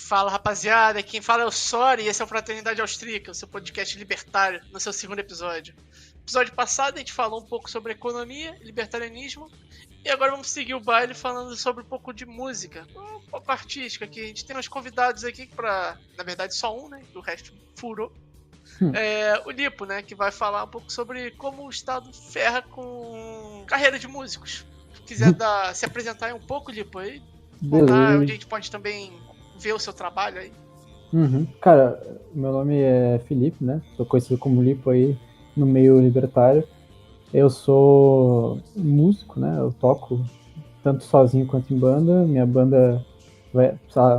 Fala, rapaziada, quem fala é o Sori e esse é o Fraternidade Austríaca, o seu podcast libertário, no seu segundo episódio. No episódio passado a gente falou um pouco sobre economia e libertarianismo, e agora vamos seguir o baile falando sobre um pouco de música, um pouco artística aqui. A gente tem uns convidados aqui pra, na verdade só um, né, o resto furou. O Lipo, né, que vai falar um pouco sobre como o Estado ferra com carreira de músicos. Se quiser se apresentar aí um pouco, Lipo, aí, contar onde a gente pode também ver o seu trabalho aí. Cara, meu nome é Felipe, né? Sou conhecido como Lipo aí no meio libertário. Eu sou músico, né? Eu toco tanto sozinho quanto em banda. Minha banda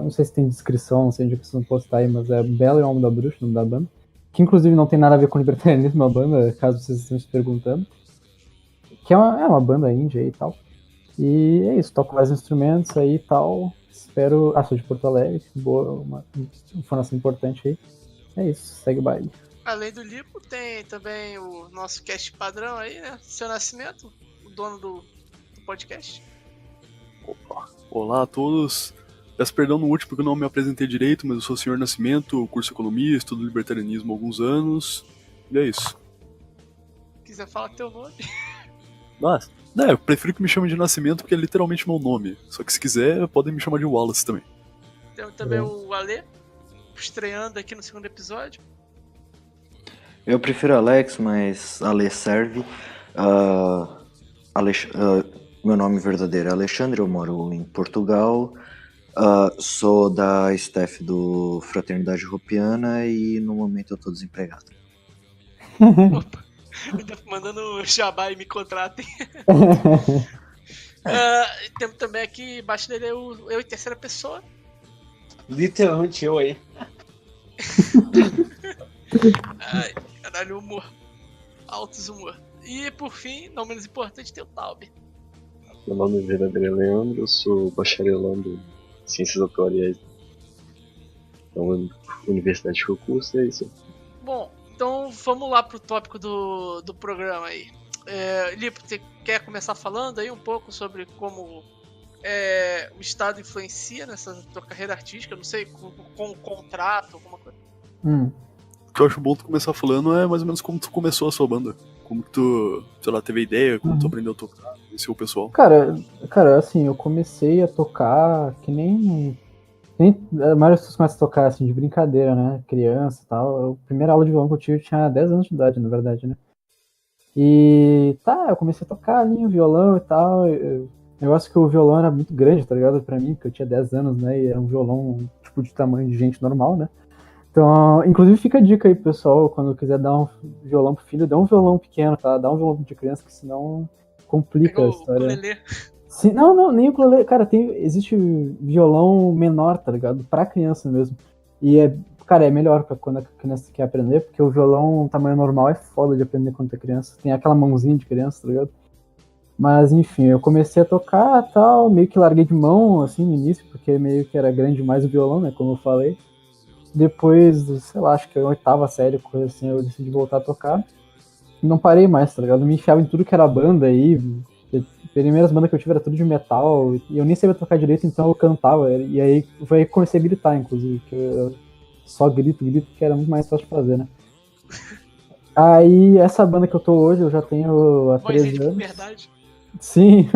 não sei se tem descrição, não sei onde vocês vão postar aí, mas é Belo e Alma da Bruxa, o nome da banda. Que inclusive não tem nada a ver com libertarianismo, a banda, caso vocês estejam se perguntando. Que é uma banda indie aí e tal. E é isso, toco vários instrumentos aí e tal. Espero. Sou de Porto Alegre, uma informação importante aí. É isso, segue o baile. Além do Lipo, tem também o nosso cast padrão aí, né? Seu Nascimento, o dono do podcast. Opa. Olá a todos. Peço perdão no último porque eu não me apresentei direito, mas eu sou o Senhor Nascimento, curso Economia, estudo Libertarianismo há alguns anos. E é isso. Se quiser falar teu nome. Eu prefiro que me chamem de Nascimento porque é literalmente meu nome. Só que se quiser, podem me chamar de Wallace também. Tem também o Ale, estreando aqui no segundo episódio. Eu prefiro Alex, mas Ale serve. Meu nome verdadeiro é Alexandre, eu moro em Portugal. Sou da staff do Fraternidade Roupiana e no momento eu tô desempregado. Opa, mandando jabá e me contratem. Temos também aqui, embaixo dele eu em terceira pessoa. Literalmente eu aí. Ai, caralho, humor. Altos humor. E por fim, não menos importante, tem o Taube. Meu nome verdadeiro é Leandro, eu sou bacharelando em Ciências Atuariais da Universidade de Recurso, é isso. Bom, então vamos lá pro tópico do programa aí. Lipo, você quer começar falando aí um pouco sobre como o Estado influencia nessa tua carreira artística? Não sei, com um contrato, alguma coisa. O que eu acho bom tu começar falando é mais ou menos como tu começou a sua banda. Como que tu, sei lá, teve a ideia, como tu aprendeu a tocar, conheceu o pessoal. Cara, assim, eu comecei a tocar que nem a maioria das pessoas começa a tocar assim, de brincadeira, né? Criança e tal. A primeira aula de violão que eu tive tinha 10 anos de idade, na verdade, né? E eu comecei a tocar ali o violão e tal. Eu acho que o violão era muito grande, tá ligado? Pra mim, porque eu tinha 10 anos, né? E era um violão, tipo, de tamanho de gente normal, né? Então, inclusive fica a dica aí, pessoal, quando quiser dar um violão pro filho, dá um violão pequeno, tá? Dá um violão de criança, que senão complica a história. O ukulele. Sim, não, nem o ukulele. Cara, existe violão menor, tá ligado? Pra criança mesmo. E é melhor pra quando a criança quer aprender, porque o violão tamanho normal é foda de aprender quando é criança. Tem aquela mãozinha de criança, tá ligado? Mas, enfim, eu comecei a tocar e tal, meio que larguei de mão, assim, no início, porque meio que era grande demais o violão, né, como eu falei. Depois, sei lá, acho que a 8ª série, coisa assim, eu decidi voltar a tocar. E não parei mais, tá ligado? Eu me enfiava em tudo que era banda aí. As primeiras bandas que eu tive era tudo de metal. E eu nem sabia tocar direito, então eu cantava. E aí foi aí que comecei a gritar, inclusive. Que eu só grito, que era muito mais fácil de fazer, né? Aí, essa banda que eu tô hoje, eu já tenho há 13 anos. Verdade. Sim.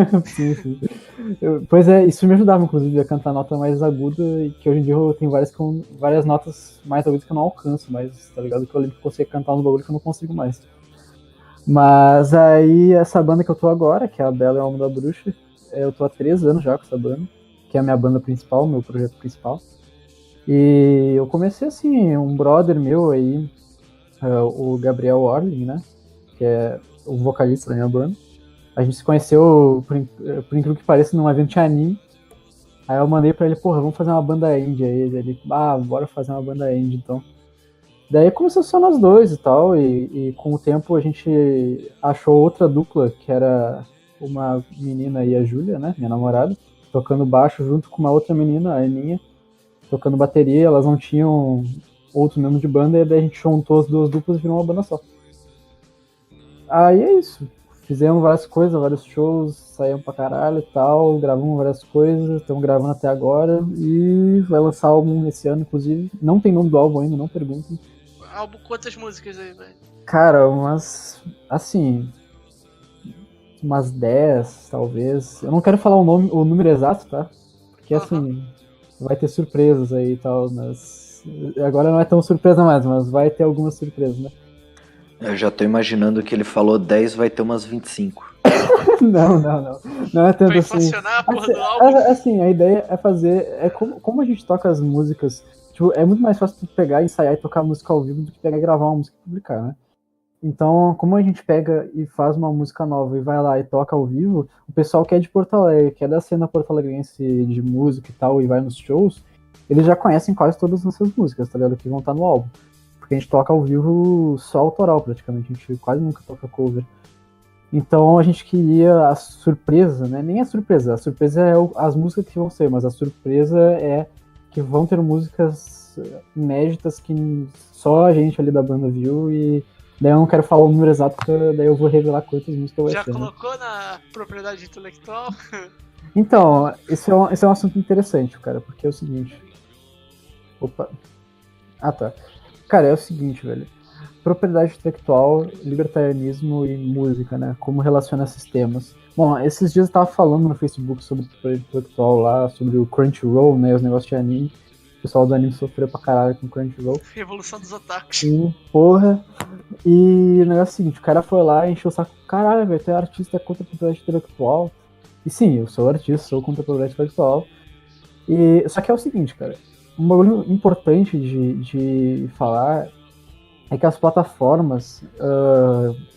Pois é, isso me ajudava, inclusive, a cantar nota mais aguda, e que hoje em dia eu tenho várias notas mais agudas que eu não alcanço mais, tá ligado? Que eu lembro que eu consigo cantar uns bagulhos que eu não consigo mais. Mas aí, essa banda que eu tô agora, que é a Bela e a Alma da Bruxa, eu tô há 3 anos já com essa banda, que é a minha banda principal, meu projeto principal. E eu comecei assim, um brother meu aí, o Gabriel Orling, né? Que é o vocalista da minha banda. A gente se conheceu, por incrível que pareça, num evento de anime. Aí eu mandei pra ele, vamos fazer uma banda indie aí. Ele, bora fazer uma banda indie, então. Daí começou só nós dois e tal, e com o tempo a gente achou outra dupla, que era uma menina e a Júlia, né, minha namorada, tocando baixo junto com uma outra menina, a Aninha, tocando bateria. Elas não tinham outro membro de banda, e daí a gente juntou as duas duplas e virou uma banda só. Aí é isso. fizemos várias coisas, vários shows, saímos pra caralho e tal, gravamos várias coisas, estamos gravando até agora e vai lançar álbum esse ano, inclusive. Não tem nome do álbum ainda, não perguntem. Álbum, quantas músicas aí, velho? Cara, assim, umas 10, talvez. Eu não quero falar o número exato, tá? Porque assim, vai ter surpresas aí e tal, mas agora não é tão surpresa mais, mas vai ter algumas surpresas, né? Eu já tô imaginando que ele falou 10, vai ter umas 25. Não. Não é tanto Vai assim. inflacionar a porra do álbum? Assim, a ideia é fazer. Como a gente toca as músicas. Tipo, é muito mais fácil tu pegar, ensaiar e tocar música ao vivo do que pegar e gravar uma música e publicar, né? Então, como a gente pega e faz uma música nova e vai lá e toca ao vivo, o pessoal que é de Porto Alegre, que é da cena porto-alegrense de música e tal, e vai nos shows, eles já conhecem quase todas as nossas músicas, tá ligado? Que vão estar no álbum. Porque a gente toca ao vivo só autoral, praticamente. A gente quase nunca toca cover. Então a gente queria a surpresa, né? Nem a surpresa é as músicas que vão ser, mas a surpresa é que vão ter músicas inéditas que só a gente ali da banda viu e daí eu não quero falar o número exato, porque daí eu vou revelar quantas músicas vai Já ser. colocou na propriedade intelectual? Então, esse é um assunto interessante, cara, porque é o seguinte. Opa. Ah, tá. Cara, é o seguinte, velho. Propriedade intelectual, libertarianismo e música, né? Como relaciona esses temas. Bom, esses dias eu tava falando no Facebook sobre propriedade intelectual lá, sobre o Crunchyroll, né? Os negócios de anime. O pessoal do anime sofreu pra caralho com o Crunchyroll. Revolução dos otakus. Sim, porra. E o negócio é o seguinte, o cara foi lá e encheu o saco. Caralho, velho, tu é artista contra a propriedade intelectual. E sim, eu sou artista, sou contra a propriedade intelectual. E, só que é o seguinte, cara. Um bagulho importante de falar é que as plataformas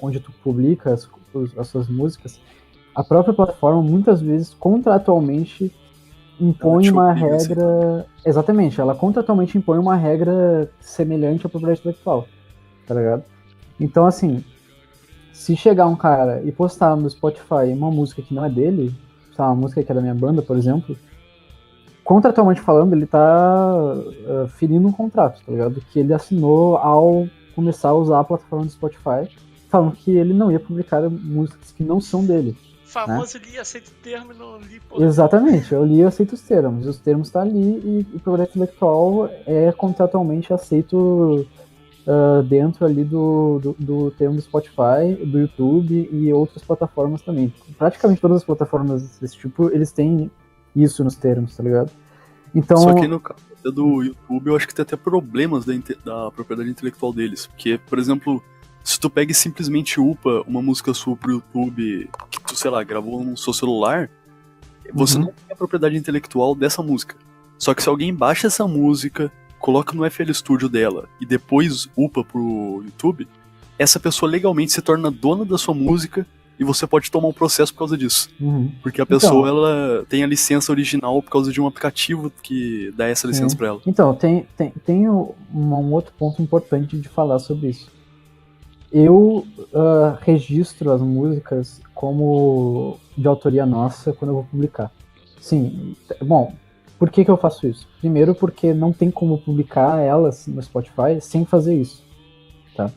onde tu publica as suas músicas, a própria plataforma muitas vezes contratualmente impõe uma regra. Exatamente, ela contratualmente impõe uma regra semelhante à propriedade intelectual, tá ligado? Então, assim, se chegar um cara e postar no Spotify uma música que não é dele, sabe, uma música que é da minha banda, por exemplo, contratualmente falando, ele tá ferindo um contrato, tá ligado? Que ele assinou ao começar a usar a plataforma do Spotify, falando que ele não ia publicar músicas que não são dele. Famoso li, aceito o termo e não li porra. Exatamente, eu li e aceito os termos. Os termos estão ali e o projeto intelectual é contratualmente aceito dentro ali do termo do Spotify, do YouTube e outras plataformas também. Praticamente todas as plataformas desse tipo, eles têm isso nos termos, tá ligado? Então, só que no caso do YouTube, eu acho que tem até problemas da propriedade intelectual deles. Porque, por exemplo, se tu pega e simplesmente upa uma música sua pro YouTube que tu, sei lá, gravou no seu celular, você não tem a propriedade intelectual dessa música. Só que se alguém baixa essa música, coloca no FL Studio dela e depois upa pro YouTube, essa pessoa legalmente se torna dona da sua música e você pode tomar um processo por causa disso. Porque a pessoa, ela tem a licença original por causa de um aplicativo que dá essa licença pra ela. Então, tem um outro ponto importante de falar sobre isso. Eu registro as músicas como de autoria nossa quando eu vou publicar. Sim, bom, por que eu faço isso? Primeiro porque não tem como publicar elas no Spotify sem fazer isso, tá?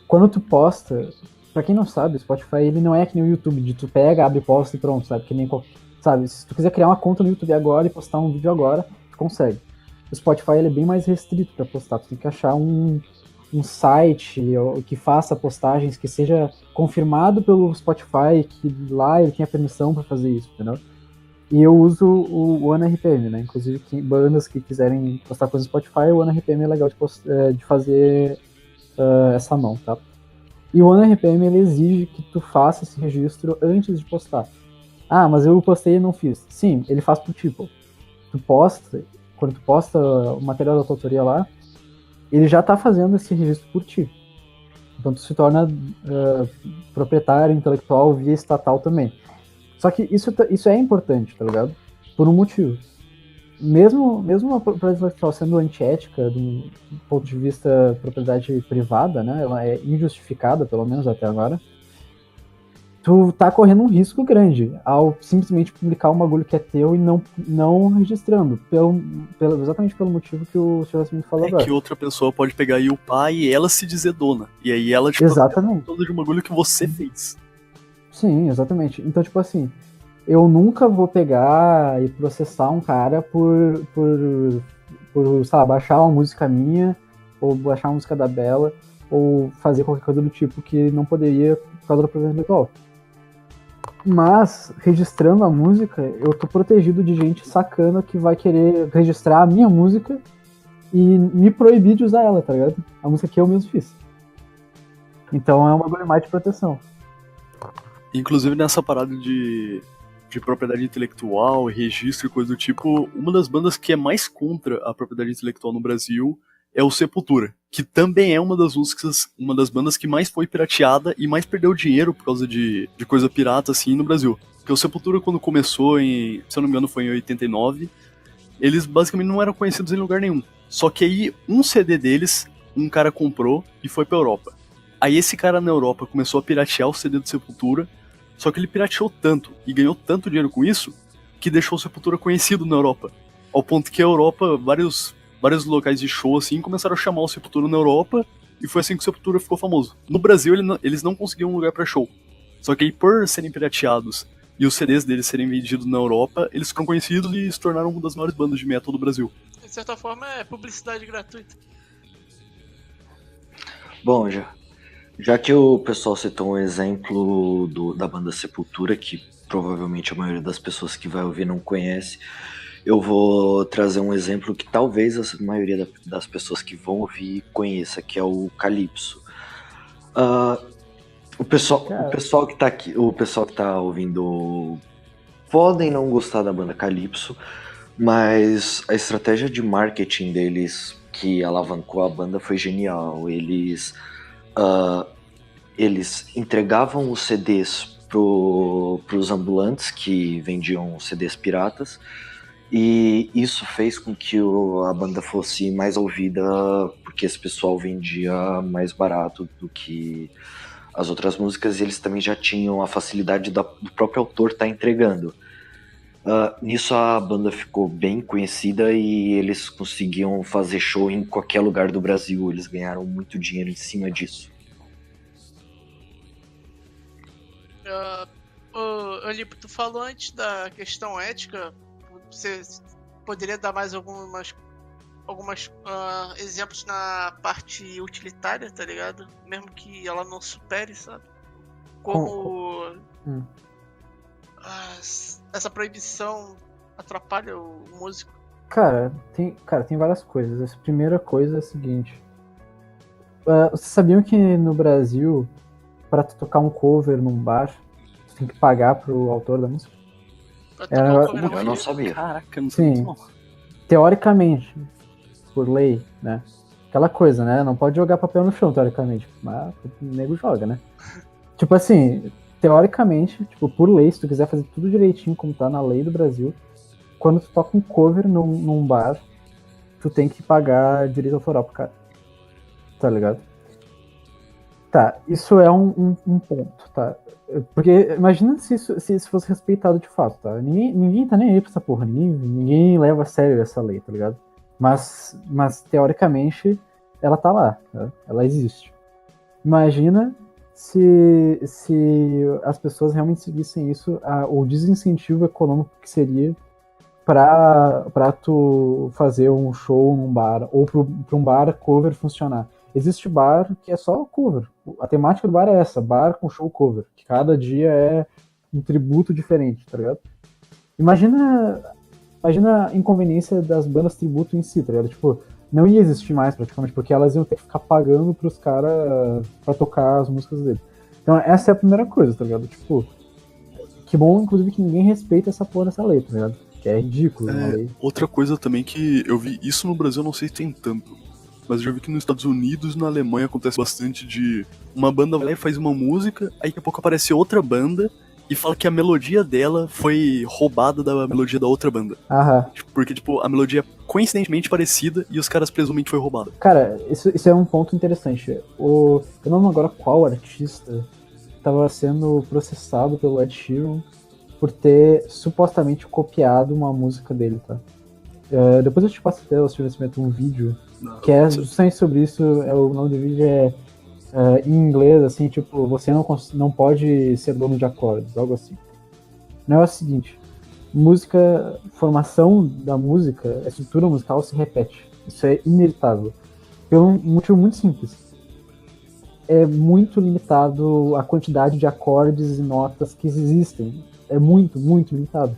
Quando tu posta, pra quem não sabe, o Spotify ele não é que nem o YouTube, de tu pega, abre, posta e pronto, sabe? Que nem sabe, se tu quiser criar uma conta no YouTube agora e postar um vídeo agora, tu consegue. O Spotify ele é bem mais restrito para postar, tu tem que achar um site que faça postagens, que seja confirmado pelo Spotify, que lá ele tenha permissão para fazer isso, entendeu? E eu uso o OneRPM, né? Inclusive, bandas que quiserem postar coisas no Spotify, o OneRPM é legal de fazer essa mão, tá? E o OneRPM ele exige que tu faça esse registro antes de postar. Ah, mas eu postei e não fiz. Sim, ele faz por tipo. Quando tu posta o material da tua autoria lá, ele já tá fazendo esse registro por ti. Então tu se torna proprietário intelectual via estatal também. Só que isso é importante, tá ligado? Por um motivo. Mesmo a propriedade intelectual sendo antiética do ponto de vista propriedade privada, né? Ela é injustificada, pelo menos até agora. tu tá correndo um risco grande ao simplesmente publicar um bagulho que é teu e não registrando, exatamente pelo motivo que o Sr. Smith falou agora. Que outra pessoa pode pegar e upar e ela se dizer dona. E aí ela, tipo, exatamente. toda de um bagulho que você fez. Sim, exatamente. Então, tipo assim, eu nunca vou pegar e processar um cara por sei lá, baixar uma música minha, ou baixar uma música da Bela, ou fazer qualquer coisa do tipo que não poderia por causa da propriedade intelectual. Mas, registrando a música, eu tô protegido de gente sacana que vai querer registrar a minha música e me proibir de usar ela, tá ligado? A música que eu mesmo fiz. Então é uma bagulho mais de proteção. Inclusive nessa parada de propriedade intelectual, registro e coisa do tipo, uma das bandas que é mais contra a propriedade intelectual no Brasil é o Sepultura, que também é uma das bandas que mais foi pirateada e mais perdeu dinheiro por causa de coisa pirata assim no Brasil. Porque o Sepultura, quando começou se eu não me engano foi em 89, eles basicamente não eram conhecidos em lugar nenhum. Só que aí um CD deles, um cara comprou e foi pra Europa. Aí esse cara na Europa começou a piratear o CD do Sepultura, só que ele pirateou tanto e ganhou tanto dinheiro com isso que deixou o Sepultura conhecido na Europa. Ao ponto que a Europa, vários locais de show assim começaram a chamar o Sepultura na Europa e foi assim que o Sepultura ficou famoso. No Brasil eles não conseguiam um lugar pra show. Só que aí por serem pirateados e os CDs deles serem vendidos na Europa, eles ficaram conhecidos e se tornaram uma das maiores bandas de metal do Brasil. De certa forma é publicidade gratuita. Bom, já que o pessoal citou um exemplo da banda Sepultura, que provavelmente a maioria das pessoas que vai ouvir não conhece, eu vou trazer um exemplo que talvez a maioria das pessoas que vão ouvir conheça, que é o Calypso. O pessoal que tá aqui, o pessoal que tá ouvindo podem não gostar da banda Calypso, mas a estratégia de marketing deles que alavancou a banda foi genial. Eles entregavam os CDs pros ambulantes que vendiam CDs piratas, e isso fez com que a banda fosse mais ouvida, porque esse pessoal vendia mais barato do que as outras músicas, e eles também já tinham a facilidade do próprio autor estar entregando. Nisso a banda ficou bem conhecida e eles conseguiam fazer show em qualquer lugar do Brasil. Eles ganharam muito dinheiro em cima disso. Olipo, tu falou antes da questão ética. Você poderia dar mais algumas exemplos na parte utilitária, tá ligado? Mesmo que ela não supere, sabe? Como essa proibição atrapalha o músico. Cara, tem várias coisas. A primeira coisa é a seguinte. Vocês sabiam que no Brasil, pra tu tocar um cover num bar, tu tem que pagar pro autor da música? Eu não sabia. Caraca, não sabia Sim. não. Teoricamente, por lei, né? Aquela coisa, né? Não pode jogar papel no chão, teoricamente. Mas o nego joga, né? Tipo assim, teoricamente, tipo, por lei, se tu quiser fazer tudo direitinho, como tá na lei do Brasil, quando tu toca um cover num bar, tu tem que pagar direito autoral pro cara. Tá ligado? Tá, isso é um ponto, tá? Porque imagina se isso fosse respeitado de fato, tá? Ninguém tá nem aí pra essa porra, ninguém leva a sério essa lei, tá ligado? Mas teoricamente, ela tá lá, tá? Ela existe. Imagina se as pessoas realmente seguissem isso, o desincentivo econômico que seria pra tu fazer um show num bar, ou pra um bar cover funcionar. Existe bar que é só cover. A temática do bar é essa, bar com show cover. Que cada dia é um tributo diferente, tá ligado? Imagina a inconveniência das bandas tributo em si, tá ligado? Tipo, não ia existir mais praticamente, porque elas iam ter que ficar pagando pros caras pra tocar as músicas deles. Então essa é a primeira coisa, tá ligado? Tipo, que bom, inclusive, que ninguém respeita essa porra dessa lei, tá ligado? Que é ridículo, uma lei. Outra coisa também que eu vi, isso no Brasil eu não sei se tem tanto, mas eu já vi que nos Estados Unidos e na Alemanha acontece bastante de uma banda vai lá e faz uma música, aí daqui a pouco aparece outra banda e fala que a melodia dela foi roubada da melodia da outra banda. Aham. Porque, tipo, a melodia é coincidentemente parecida e os caras presumem que foi roubada. Cara, isso é um ponto interessante. Eu não lembro agora qual artista estava sendo processado pelo Ed Sheeran por ter supostamente copiado uma música dele, tá? Depois eu te passo até, se tivesse um vídeo que é justamente sobre isso. O nome do vídeo é em inglês, assim, tipo, você não pode ser dono de acordes, algo assim. O negócio é o seguinte: formação da música, a estrutura musical se repete. Isso é inevitável. Por um motivo muito simples. É muito limitado a quantidade de acordes e notas que existem. É muito, muito limitado.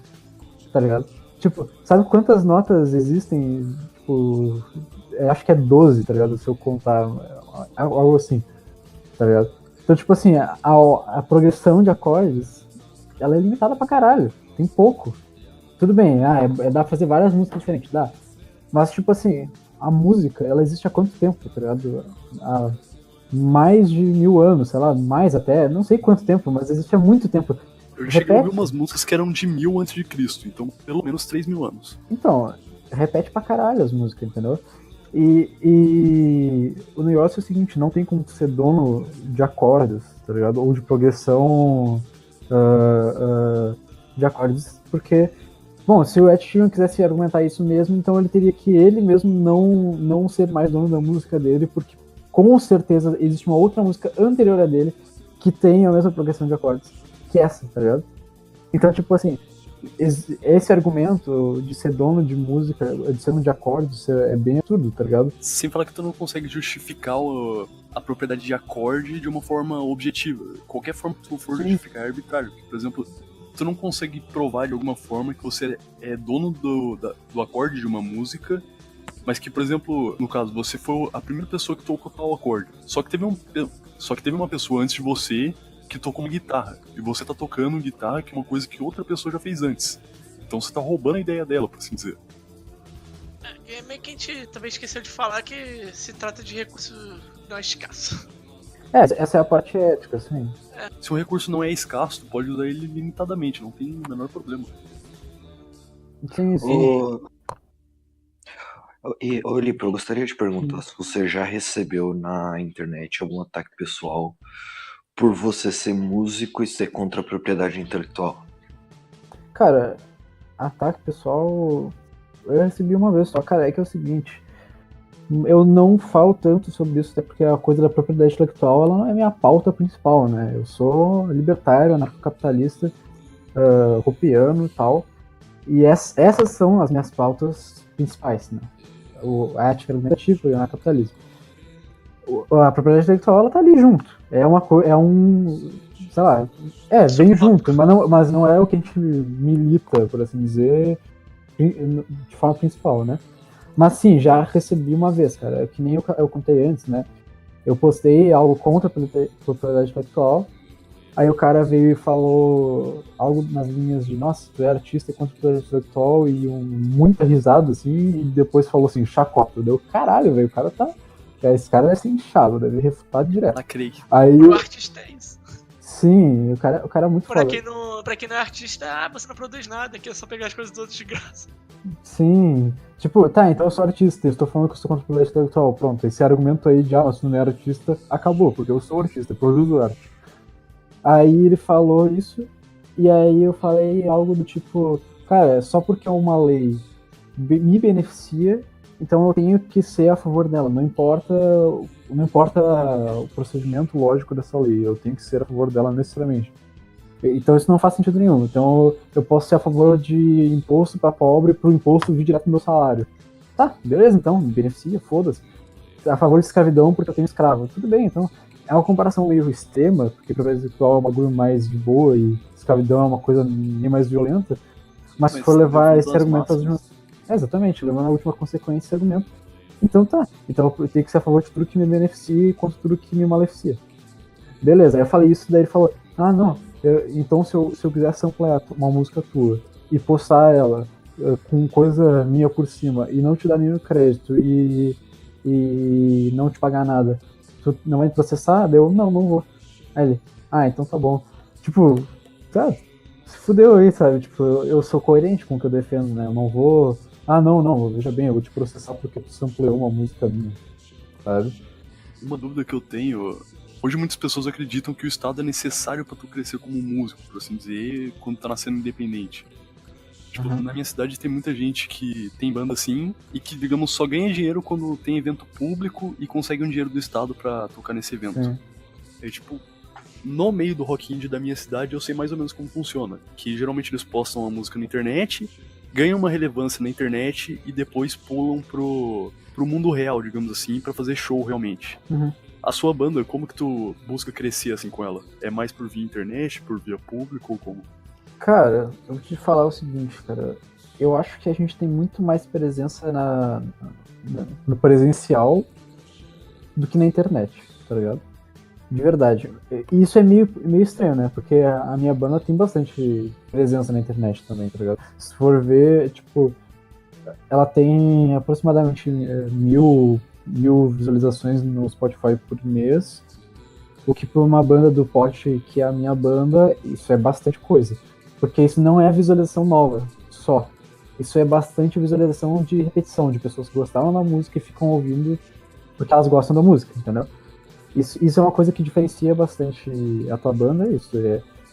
Tá ligado? Tipo, sabe quantas notas existem? Tipo, acho que é 12, tá ligado? Se eu contar, algo assim, tá ligado? Então, tipo assim, a progressão de acordes, ela é limitada pra caralho. Tem pouco. Tudo bem, dá pra fazer várias músicas diferentes, dá. Mas, tipo assim, a música, ela existe há quanto tempo, tá ligado? Há mais de 1000 anos, sei lá, mais até, não sei quanto tempo, mas existe há muito tempo. Eu cheguei a ouvir umas músicas que eram de 1000 a.C., então pelo menos 3000 anos. Então, repete pra caralho as músicas, entendeu? E o negócio é o seguinte: não tem como ser dono de acordes, tá ligado? Ou de progressão de acordes, porque, bom, se o Ed Sheeran quisesse argumentar isso mesmo, então ele teria que ele mesmo não ser mais dono da música dele, porque com certeza existe uma outra música anterior a dele que tem a mesma progressão de acordes que essa, tá ligado? Então, tipo assim, esse argumento de ser dono de música, de ser dono de acordes, é bem absurdo, tá ligado? Sem falar que tu não consegue justificar a propriedade de acorde de uma forma objetiva. Qualquer forma que tu for justificar é arbitrário. Por exemplo, tu não consegue provar de alguma forma que você é dono do acorde de uma música, mas que, por exemplo, no caso, você foi a primeira pessoa que tocou tal acorde. Só que teve uma pessoa antes de você que tocou uma guitarra, e você tá tocando guitarra, que é uma coisa que outra pessoa já fez antes. Então você tá roubando a ideia dela, por assim dizer. É meio que a gente também esqueceu de falar que se trata de recurso não escasso. Essa é a parte ética, assim. Se um recurso não é escasso, tu pode usar ele limitadamente, não tem o menor problema. Sim, sim. Ô Lipe, eu gostaria de perguntar se você já recebeu na internet algum ataque pessoal por você ser músico e ser contra a propriedade intelectual. Cara, ataque pessoal eu recebi uma vez só. Cara, é que é o seguinte: eu não falo tanto sobre isso, até porque a coisa da propriedade intelectual, ela não é minha pauta principal, né? Eu sou libertário, anarcocapitalista, roupiano e tal, e essas são as minhas pautas principais, né? A ética argumentativa e o anarcocapitalismo. A propriedade intelectual, ela tá ali junto. Sei lá, vem junto, mas não é o que a gente milita, por assim dizer, de forma principal, né? Mas sim, já recebi uma vez, cara, que nem eu contei antes, né? Eu postei algo contra a propriedade intelectual, aí o cara veio e falou algo nas linhas de: nossa, tu é artista contra a propriedade intelectual, e muita risada, assim, e depois falou assim: chacota. Deu caralho, velho, o cara tá... Esse cara deve ser inchado, deve refutar direto. Lacrei. Aí, O artista é isso. sim, o cara é muito Pra foda. quem não é artista, você não produz nada, aqui é só pegar as coisas dos outros de graça. Sim, tipo, tá, então eu sou artista, eu estou falando que eu sou contra a propriedade intelectual. Pronto, esse argumento aí de, se não é artista, acabou, porque eu sou artista, eu produzo arte. Aí ele falou isso, e aí eu falei algo do tipo: cara, só porque uma lei me beneficia, então eu tenho que ser a favor dela, não importa o procedimento lógico dessa lei, eu tenho que ser a favor dela necessariamente. Então isso não faz sentido nenhum. Então eu posso ser a favor de imposto para pobre, pro imposto vir direto no meu salário. Tá, beleza, então, me beneficia, foda-se. A favor de escravidão porque eu tenho escravo. Tudo bem, então. É uma comparação meio extrema, porque propriedade intelectual é um bagulho mais de boa e escravidão é uma coisa nem mais violenta. Mas se for levar esse argumento às últimas... exatamente, levando a última consequência esse argumento. Então tá. Então eu tenho que ser a favor de tudo que me beneficia e contra tudo que me maleficia. Beleza, aí eu falei isso, daí ele falou: não, então se eu quiser samplear uma música tua e postar ela com coisa minha por cima e não te dar nenhum crédito e não te pagar nada, tu não vai me processar? Daí eu: não vou. Aí ele: então tá bom. Tipo, tá, se fudeu aí, sabe? Tipo, eu sou coerente com o que eu defendo, né? Eu não vou... não, veja bem, eu vou te processar porque tu sampleou uma música minha, sabe? Uma dúvida que eu tenho: Hoje muitas pessoas acreditam que o Estado é necessário pra tu crescer como músico, por assim dizer, quando tá nascendo independente. Tipo, na minha cidade tem muita gente que tem banda assim e que, digamos, só ganha dinheiro quando tem evento público e consegue um dinheiro do Estado pra tocar nesse evento. Sim. É tipo, no meio do rock indie da minha cidade eu sei mais ou menos como funciona. Que geralmente eles postam a música na internet, ganham uma relevância na internet e depois pulam pro mundo real, digamos assim, pra fazer show realmente. Uhum. A sua banda, como que tu busca crescer assim com ela? É mais por via internet, por via público ou como? Cara, eu vou te falar o seguinte, cara. Eu acho que a gente tem muito mais presença no presencial do que na internet, tá ligado? De verdade. E isso é meio estranho, né? Porque a minha banda tem bastante presença na internet também, tá ligado? Se for ver, tipo, ela tem aproximadamente mil visualizações no Spotify por mês, o que para uma banda do Pote, que é a minha banda, isso é bastante coisa. Porque isso não é visualização nova, só. Isso é bastante visualização de repetição, de pessoas que gostavam da música e ficam ouvindo porque elas gostam da música, entendeu? Isso é uma coisa que diferencia bastante a tua banda, isso.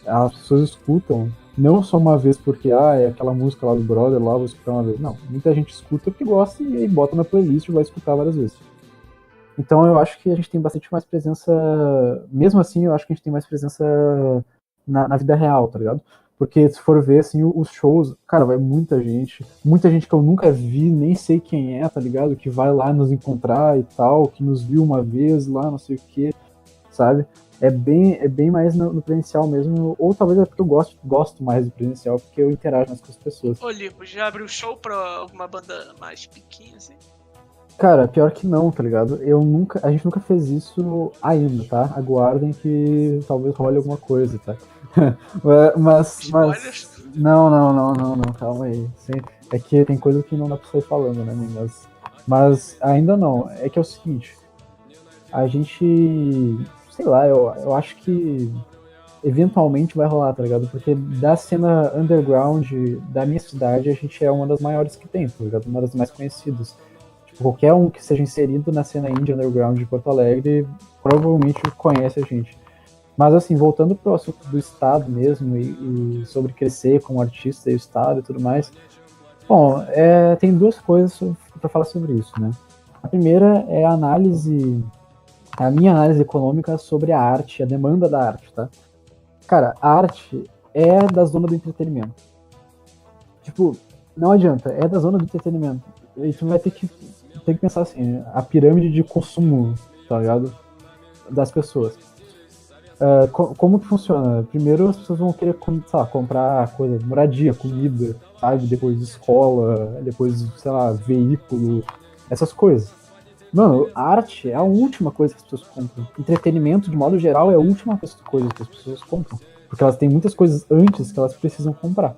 As pessoas escutam, não só uma vez porque, é aquela música lá do Brother, lá vou escutar uma vez. Não, muita gente escuta porque gosta e aí bota na playlist e vai escutar várias vezes. Então eu acho que a gente tem bastante mais presença, mesmo assim eu acho que a gente tem mais presença na vida real, tá ligado? Porque se for ver, assim, os shows, cara, vai muita gente que eu nunca vi, nem sei quem é, tá ligado? Que vai lá nos encontrar e tal, que nos viu uma vez lá, não sei o que, sabe? É bem mais no presencial mesmo, ou talvez é porque eu gosto mais do presencial, porque eu interajo mais com as pessoas. Ô, Lipo, já abriu show pra alguma banda mais pequena, assim? Cara, pior que não, tá ligado? A gente nunca fez isso ainda, tá? Aguardem que talvez role alguma coisa, tá? mas não, calma aí. É que tem coisa que não dá pra sair falando, né? Mas ainda não. É que é o seguinte, a gente, sei lá, eu acho que eventualmente vai rolar, tá ligado? Porque da cena underground da minha cidade, a gente é uma das maiores que tem, tá ligado? Uma das mais conhecidas. Tipo, qualquer um que seja inserido na cena indie underground de Porto Alegre provavelmente conhece a gente. Mas assim, voltando pro assunto do Estado mesmo e sobre crescer como artista e o Estado e tudo mais, bom, tem duas coisas para falar sobre isso, né? A primeira é a minha análise econômica sobre a arte, a demanda da arte, tá? Cara, a arte é da zona do entretenimento. Tipo, não adianta, é da zona do entretenimento. E tu vai ter que pensar assim, a pirâmide de consumo, tá ligado? Das pessoas. Como que funciona? Primeiro as pessoas vão querer, sei lá, comprar coisa, moradia, comida, sabe? Depois escola, depois, sei lá, veículo, essas coisas. Mano, arte é a última coisa que as pessoas compram. Entretenimento, de modo geral, é a última coisa que as pessoas compram. Porque elas têm muitas coisas antes que elas precisam comprar.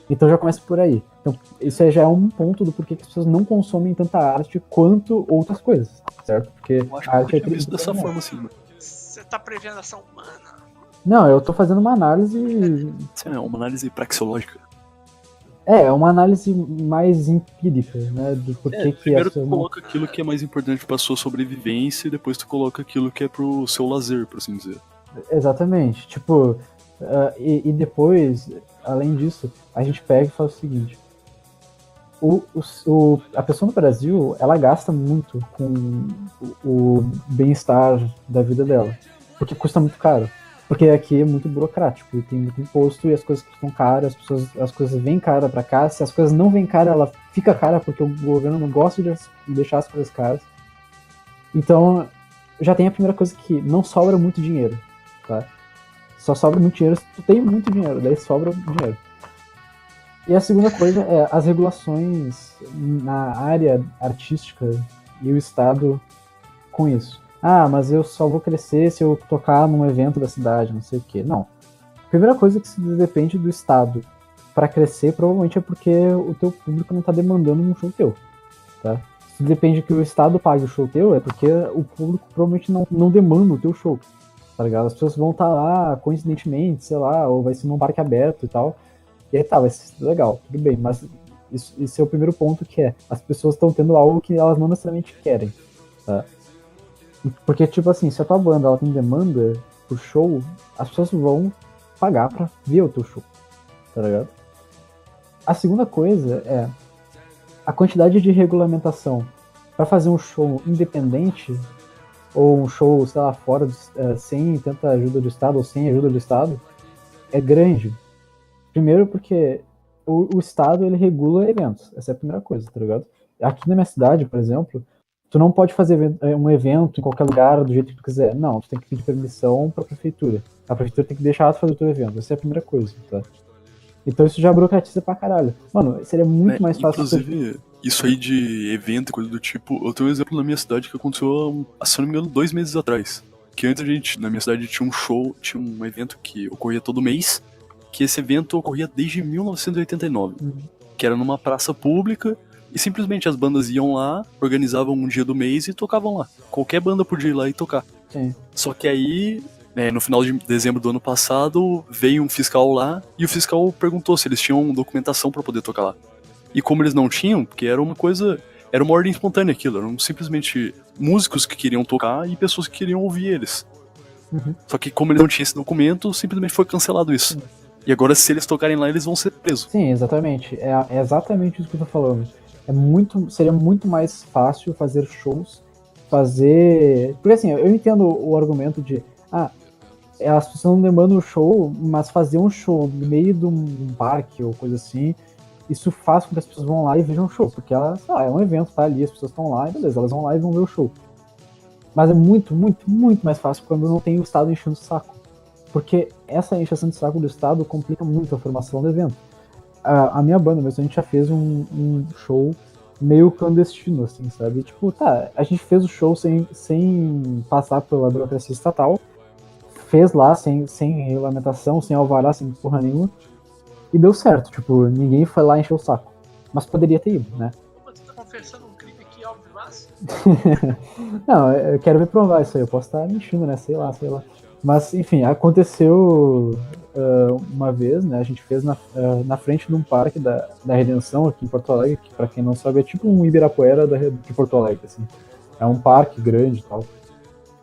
Então já começa por aí. Então isso aí já é um ponto do porquê que as pessoas não consomem tanta arte quanto outras coisas, certo? Porque Eu acho a arte que eu é tinha visto dessa forma assim, mano. Você tá prevendo ação humana? Não, eu tô fazendo uma análise. Isso é uma análise praxeológica. É uma análise mais empírica, né? Do porquê que Primeiro essa tu coloca aquilo que é mais importante pra sua sobrevivência e depois tu coloca aquilo que é pro seu lazer, por assim dizer. Exatamente. Tipo, e depois, além disso, a gente pega e fala o seguinte. A pessoa no Brasil, ela gasta muito com o bem-estar da vida dela. Porque custa muito caro. Porque aqui é muito burocrático, e tem muito imposto e as coisas custam caro, as coisas vêm cara pra cá. Se as coisas não vêm cara, ela fica cara porque o governo não gosta de deixar as coisas caras. Então, já tem a primeira coisa que não sobra muito dinheiro, tá? Só sobra muito dinheiro se tu tem muito dinheiro, daí sobra dinheiro. E a segunda coisa é as regulações na área artística e o Estado com isso. Mas eu só vou crescer se eu tocar num evento da cidade, não sei o quê. Não. A primeira coisa que se depende do Estado para crescer provavelmente é porque o teu público não tá demandando um show teu, tá? Se depende que o Estado pague o show teu, é porque o público provavelmente não demanda o teu show, tá ligado? As pessoas vão estar lá, coincidentemente, sei lá, ou vai ser num parque aberto e tal. E aí vai ser legal, tudo bem, mas isso é o primeiro ponto, que é, as pessoas estão tendo algo que elas não necessariamente querem, tá? Porque, tipo assim, se a tua banda ela tem demanda pro show, as pessoas vão pagar pra ver o teu show, tá ligado? A segunda coisa é a quantidade de regulamentação para fazer um show independente ou um show, sei lá, fora, sem tanta ajuda do Estado ou sem ajuda do Estado, é grande. Primeiro porque o Estado, ele regula eventos. Essa é a primeira coisa, tá ligado? Aqui na minha cidade, por exemplo, tu não pode fazer um evento em qualquer lugar do jeito que tu quiser. Não, tu tem que pedir permissão pra prefeitura. A prefeitura tem que deixar tu fazer o teu evento. Essa é a primeira coisa, tá? Então isso já burocratiza pra caralho. Mano, seria muito mais fácil... Inclusive, isso aí de evento e coisa do tipo, eu tenho um exemplo na minha cidade que aconteceu, se não me engano, 2 meses atrás. Que antes na minha cidade tinha um show, tinha um evento que ocorria todo mês, que esse evento ocorria desde 1989, que era numa praça pública, e simplesmente as bandas iam lá, organizavam um dia do mês e tocavam lá. Qualquer banda podia ir lá e tocar. Sim. Só que aí, no final de dezembro do ano passado, veio um fiscal lá, e o fiscal perguntou se eles tinham documentação pra poder tocar lá. E como eles não tinham, porque era uma ordem espontânea aquilo, eram simplesmente músicos que queriam tocar e pessoas que queriam ouvir eles. Só que como eles não tinham esse documento, simplesmente foi cancelado isso. E agora, se eles tocarem lá, eles vão ser presos. Sim, exatamente. É exatamente isso que eu tô falando. Seria muito mais fácil fazer shows, Porque assim, eu entendo o argumento de as pessoas não demandam o show, mas fazer um show no meio de um parque ou coisa assim, isso faz com que as pessoas vão lá e vejam o show, porque é um evento, tá ali, as pessoas estão lá, e beleza, elas vão lá e vão ver o show. Mas é muito, muito, muito mais fácil quando não tem o Estado enchendo o saco. Porque essa encheção de saco do Estado complica muito a formação do evento. A minha banda mesmo, a gente já fez um show meio clandestino, assim, sabe? Tipo, a gente fez o show sem passar pela burocracia estatal, fez lá sem regulamentação, sem alvará, sem porra nenhuma, e deu certo, tipo, ninguém foi lá encher o saco. Mas poderia ter ido, né? Você tá confessando um crime aqui, óbvio, mas... Não, eu quero me provar isso aí, eu posso estar mentindo, né? Sei lá. Mas, enfim, aconteceu uma vez, né? A gente fez na frente de um parque da Redenção aqui em Porto Alegre, que pra quem não sabe é tipo um Ibirapuera de Porto Alegre, assim. É um parque grande e tal.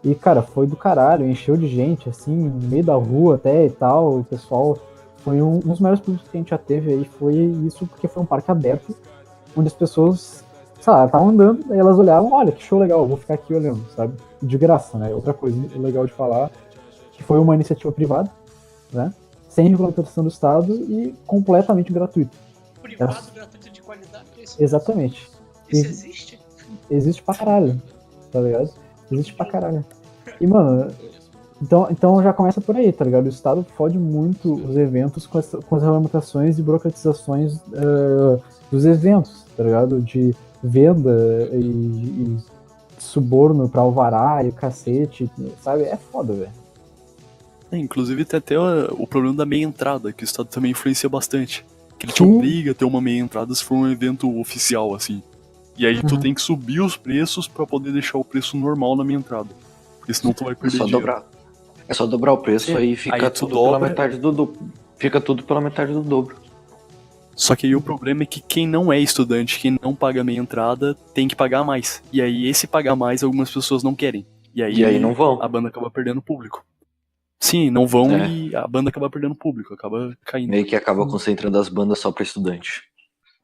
E, cara, foi do caralho, encheu de gente, assim, no meio da rua até e tal. O pessoal, foi um dos maiores públicos que a gente já teve aí, foi isso, porque foi um parque aberto, onde as pessoas, sei lá, estavam andando, daí elas olhavam, olha, que show legal, vou ficar aqui olhando, sabe? De graça, né? Outra coisa legal de falar, que foi uma iniciativa privada, né? Sem regulamentação do Estado e completamente gratuito. Privado, gratuito de qualidade, é isso? Exatamente. Isso existe? Existe pra caralho, tá ligado? Existe pra caralho. E, mano, então já começa por aí, tá ligado? O Estado fode muito os eventos com as regulamentações e burocratizações dos eventos, tá ligado? De venda e suborno pra alvará e o cacete, sabe? É foda, velho. Inclusive tem até o problema da meia entrada, que o Estado também influencia bastante. Que ele te obriga a ter uma meia entrada se for um evento oficial, assim. E aí tu tem que subir os preços pra poder deixar o preço normal na meia entrada. Porque senão tu vai perder dinheiro. É só dobrar o preço aí fica aí tudo dobra, pela metade do dobro. Fica tudo pela metade do dobro. Só que aí o problema é que quem não é estudante, quem não paga meia entrada, tem que pagar mais. E aí esse pagar mais algumas pessoas não querem. E aí não vão. A banda acaba perdendo público. Sim, não vão e a banda acaba perdendo público, acaba caindo. Meio que acaba concentrando as bandas só pra estudante.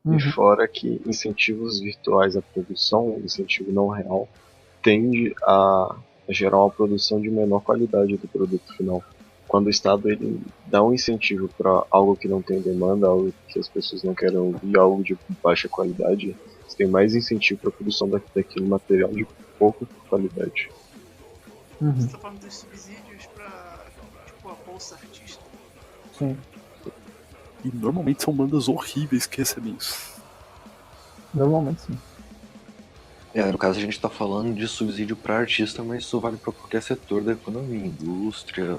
E fora que incentivos virtuais à produção, incentivo não real, tende a gerar uma produção de menor qualidade do produto final. Quando o Estado ele dá um incentivo para algo que não tem demanda, algo que as pessoas não querem ouvir, algo de baixa qualidade, você tem mais incentivo para a produção daquele material de pouca qualidade. Você tá falando dos subsídios pra, tipo, a bolsa artista? Sim. E normalmente são bandas horríveis que recebem isso. Normalmente sim. No caso a gente tá falando de subsídio para artista, mas isso vale para qualquer setor da economia, indústria,